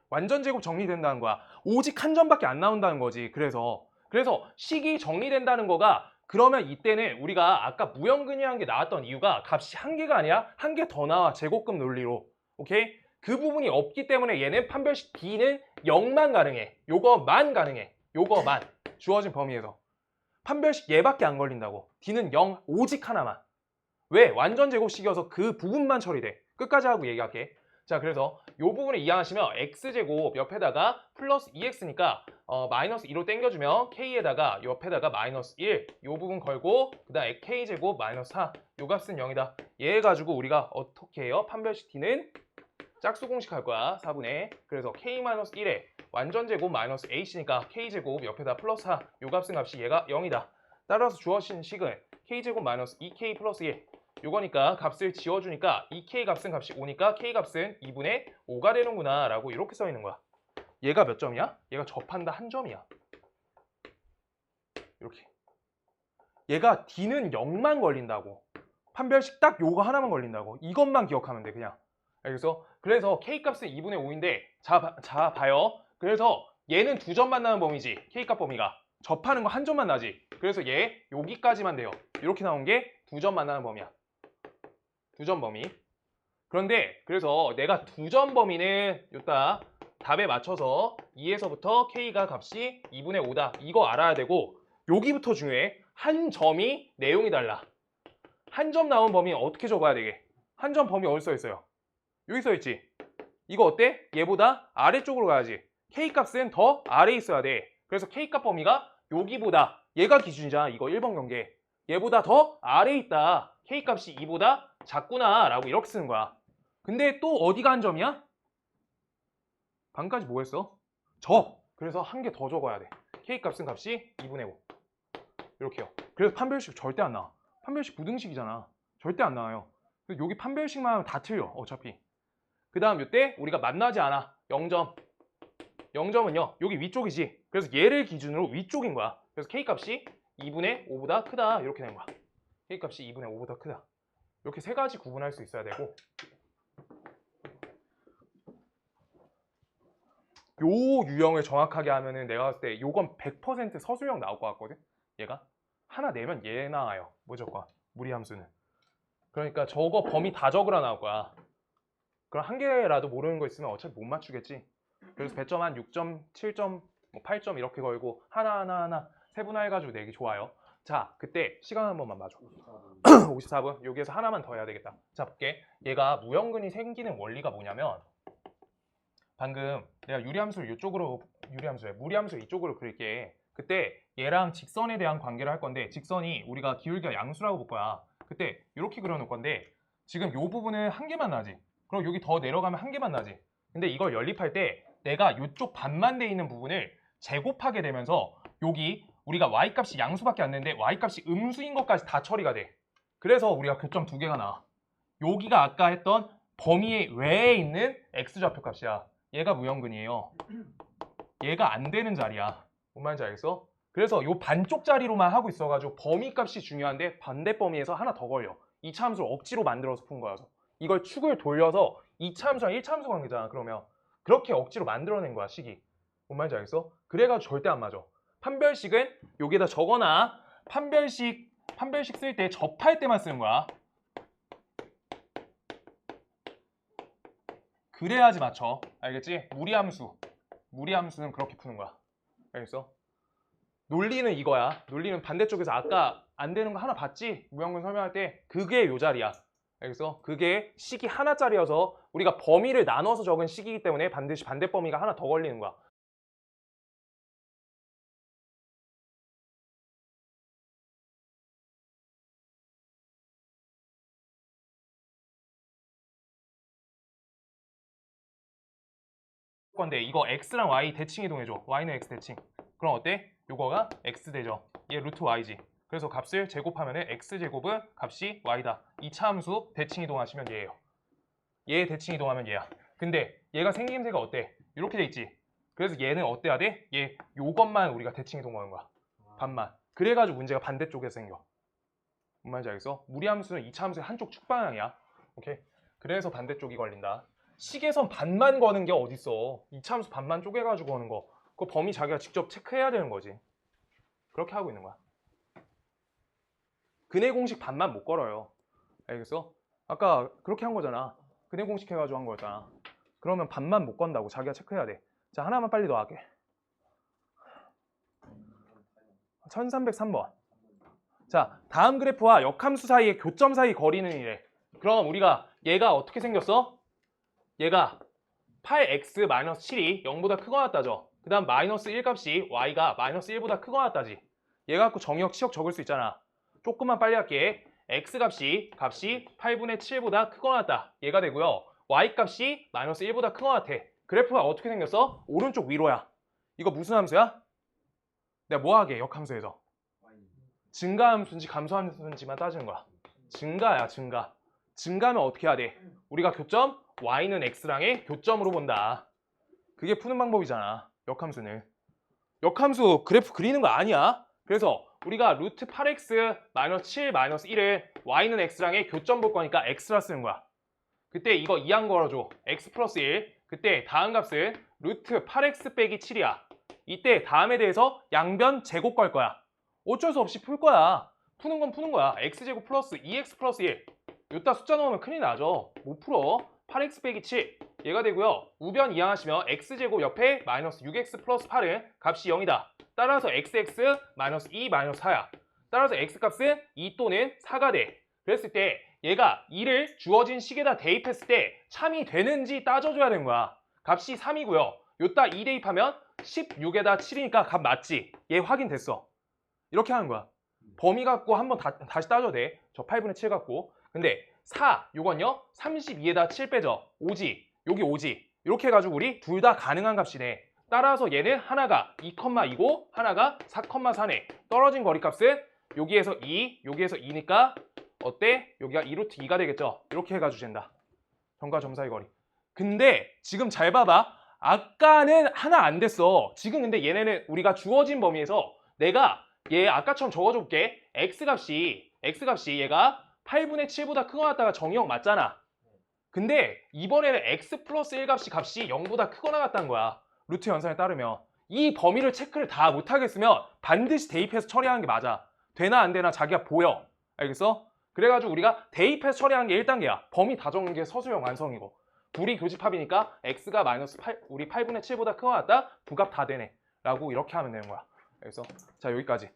[SPEAKER 1] 완전 제곱 정리된다는 거야. 오직 한 점밖에 안 나온다는 거지. 그래서 식이 정리된다는 거가, 그러면 이때는 우리가 아까 무형근이라는 게 나왔던 이유가 값이 한 개가 아니라 한 개 더 나와. 제곱급 논리로. 오케이? 그 부분이 없기 때문에 얘는 판별식 D는 0만 가능해. 요거만 가능해. 요거만. 주어진 범위에서. 판별식 얘밖에 안 걸린다고. D는 0, 오직 하나만. 왜? 완전 제곱식이어서 그 부분만 처리돼. 끝까지 하고 얘기할게. 자, 그래서 요 부분을 이해하시면 x제곱 옆에다가 플러스 2x니까 마이너스 2로 땡겨주면 k에다가 옆에다가 마이너스 1 요 부분 걸고 그 다음에 k제곱 마이너스 4 요 값은 0이다. 얘 가지고 우리가 어떻게 해요? 판별식 D는 짝수 공식 할 거야. 4분의. 그래서 k-1에 완전 제곱 마이너스 h니까 k제곱 옆에다 플러스 4 요 값은 값이 얘가 0이다. 따라서 주어진 식은 k제곱 마이너스 2k 플러스 1 요거니까 값을 지워주니까 2k 값은 값이 5니까 k 값은 2분의 5가 되는구나 라고 이렇게 써 있는 거야. 얘가 몇 점이야? 얘가 접한다 한 점이야. 이렇게. 얘가 D는 0만 걸린다고. 판별식 딱 요거 하나만 걸린다고. 이것만 기억하면 돼 그냥. 그래서 k 값은 2분의 5인데 자 봐요. 그래서 얘는 2점 만나는 범위지. k 값 범위가. 접하는 거 한 점만 나지. 그래서 얘 여기까지만 돼요. 이렇게 나온 게 2점 만나는 범위야. 2점 범위. 그런데 그래서 내가 2점 범위는 요따 답에 맞춰서 2에서부터 k가 값이 2분의 5다. 이거 알아야 되고 여기부터 중요해. 한 점이 내용이 달라. 한 점 나온 범위 어떻게 적어야 되게? 한 점 범위 어디 써 있어요? 여기 써 있지. 이거 어때? 얘보다 아래쪽으로 가야지. k 값은 더 아래에 있어야 돼. 그래서 k 값 범위가 여기보다, 얘가 기준이잖아. 이거 1번 경계. 얘보다 더 아래에 있다. k 값이 2보다 작구나 라고 이렇게 쓰는 거야. 근데 또 어디가 한 점이야? 방금까지 뭐 했어? 그래서 한 개 더 적어야 돼. k 값은 값이 2분의 5 이렇게요. 그래서 판별식 절대 안 나와. 판별식 부등식이잖아. 절대 안 나와요. 그래서 여기 판별식만 하면 다 틀려 어차피. 그 다음 이때 우리가 만나지 않아. 0점. 0점은요 여기 위쪽이지. 그래서 얘를 기준으로 위쪽인 거야. 그래서 k 값이 2분의 5보다 크다 이렇게 된 거야. k 값이 2분의 5보다 크다. 이렇게 세 가지 구분할 수 있어야 되고, 요 유형을 정확하게 하면은 내가 봤을 때 요건 100% 서술형 나올 것 같거든. 얘가 하나 내면 얘 나와요 무조건. 무리함수는. 그러니까 저거 범위 다 적으라 나올 거야. 그럼 한 개라도 모르는 거 있으면 어차피 못 맞추겠지. 그래서 배점 한 6점, 7점, 8점 이렇게 걸고 하나 세분화해가지고 내기 좋아요. 자, 그때 시간 한 번만 봐줘. 54분. 여기에서 하나만 더 해야 되겠다. 자, 볼게. 얘가 무형근이 생기는 원리가 뭐냐면, 방금 내가 무리함수를 이쪽으로 그릴게. 그때 얘랑 직선에 대한 관계를 할 건데, 직선이 우리가 기울기가 양수라고 볼 거야. 그때 이렇게 그려놓을 건데, 지금 요 부분은 한 개만 나지. 그럼 여기 더 내려가면 한 개만 나지. 근데 이걸 연립할 때 내가 이쪽 반만 돼 있는 부분을 제곱하게 되면서 여기 우리가 y값이 양수밖에 안 되는데 y값이 음수인 것까지 다 처리가 돼. 그래서 우리가 교점 두 개가 나와. 여기가 아까 했던 범위의 외에 있는 x좌표 값이야. 얘가 무형근이에요. 얘가 안 되는 자리야. 뭔 말인지 알겠어? 그래서 요 반쪽 자리로만 하고 있어가지고 범위 값이 중요한데 반대 범위에서 하나 더 걸려. 이차 함수를 억지로 만들어서 푼 거여서. 이걸 축을 돌려서 2차 함수랑 1차 함수 관계잖아. 그러면 그렇게 억지로 만들어낸 거야, 식이. 뭔 말인지 알겠어? 그래가지고 절대 안 맞아. 판별식은 여기에다 적어놔. 판별식 쓸 때 접할 때만 쓰는 거야. 그래야지 맞춰. 알겠지? 무리함수는 그렇게 푸는 거야. 알겠어? 논리는 이거야. 논리는 반대쪽에서 아까 안 되는 거 하나 봤지? 무형분 설명할 때 그게 요 자리야. 알겠어? 그게 식이 하나짜리여서 우리가 범위를 나눠서 적은 식이기 때문에 반드시 반대 범위가 하나 더 걸리는 거야. 건데 이거 x랑 y 대칭 이동해줘. y는 x 대칭. 그럼 어때? 요거가 x 되죠. 얘 루트 y지. 그래서 값을 제곱하면은 x제곱은 값이 y다. 2차 함수 대칭 이동하시면 얘예요. 얘 대칭 이동하면 얘야. 근데 얘가 생김새가 어때? 이렇게 돼 있지. 그래서 얘는 어때야 돼? 얘 요것만 우리가 대칭 이동하는 거야. 반만. 그래가지고 문제가 반대쪽에서 생겨. 뭔 말인지 알겠어? 무리함수는 2차 함수의 한쪽 축 방향이야. 오케이? 그래서 반대쪽이 걸린다. 식에선 반만 거는 게 어딨어. 2차 함수 반만 쪼개가지고 거는 거. 그거 범위 자기가 직접 체크해야 되는 거지. 그렇게 하고 있는 거야. 근해 공식 반만 못 걸어요. 알겠어? 아까 그렇게 한 거잖아. 근해 공식 해가지고 한 거였잖아. 그러면 반만 못 건다고 자기가 체크해야 돼. 자, 하나만 빨리 더 할게. 1303번. 자, 다음 그래프와 역함수 사이의 교점 사이 거리는 이래. 그럼 우리가 얘가 어떻게 생겼어? 얘가 8x-7이 0보다 크거나 같다죠. 그 다음 마이너스 1 값이 y가 마이너스 1보다 크거나 같다지. 얘 갖고 정의역 치역 적을 수 있잖아. 조금만 빨리 할게. x 값이 8분의 7보다 크거나 같다. 얘가 되고요. y 값이 마이너스 1보다 크거나 같아. 그래프가 어떻게 생겼어? 오른쪽 위로야. 이거 무슨 함수야? 내가 뭐 하게? 역함수에서. 증가함수인지 감소함수인지만 따지는 거야. 증가야, 증가. 증가면 어떻게 해야 돼? 우리가 교점 y는 x랑의 교점으로 본다. 그게 푸는 방법이잖아. 역함수는. 역함수 그래프 그리는 거 아니야. 그래서 우리가 루트 8x 마이너스 7 마이너스 1을 y는 x랑의 교점 볼 거니까 x라 쓰는 거야. 그때 이거 2항 걸어줘. x 플러스 1. 그때 다음 값은 루트 8x 빼기 7이야. 이때 다음에 대해서 양변 제곱 걸 거야. 어쩔 수 없이 풀 거야. 푸는 건 푸는 거야. x제곱 플러스 2x 플러스 1. 요따 숫자 넣으면 큰일 나죠. 못 풀어. 8x 빼기 7. 얘가 되고요. 우변 이항하시면 x제곱 옆에 마이너스 6x 플러스 8은 값이 0이다. 따라서 xx 마이너스 2 마이너스 4야. 따라서 x값은 2 또는 4가 돼. 그랬을 때 얘가 2를 주어진 식에다 대입했을 때 참이 되는지 따져줘야 되는 거야. 값이 3이고요. 요따 2 대입하면 16에다 7이니까 값 맞지? 얘 확인됐어. 이렇게 하는 거야. 범위 갖고 한번 다시 따져도 돼. 저 8분의 7 갖고. 근데 4, 요건요. 32에다 7 빼죠. 5지. 여기 5지. 이렇게 해가지고 우리 둘 다 가능한 값이네. 따라서 얘는 하나가 2,2고 하나가 4,4네. 떨어진 거리값은 여기에서 2, 여기에서 2니까 어때? 여기가 2루트 2가 되겠죠. 이렇게 해가지고 된다. 점과 점 사이 거리. 근데 지금 잘 봐봐. 아까는 하나 안 됐어. 지금 근데 얘네는 우리가 주어진 범위에서 내가 얘 아까처럼 적어줘 볼게. x값이 얘가 8분의 7보다 크거나 같다가 정의역 맞잖아. 근데 이번에는 x 플러스 1 값이 0보다 크거나 같다는 거야. 루트 연산에 따르면. 이 범위를 체크를 다 못하겠으면 반드시 대입해서 처리하는 게 맞아. 되나 안 되나 자기가 보여. 알겠어? 그래가지고 우리가 대입해서 처리하는 게 1단계야. 범위 다 적는 게 서술형 완성이고. 둘이 교집합이니까 x가 마이너스 8, 우리 8분의 7보다 크거나 같다. 두 값 다 되네. 라고 이렇게 하면 되는 거야. 그래서 자 여기까지.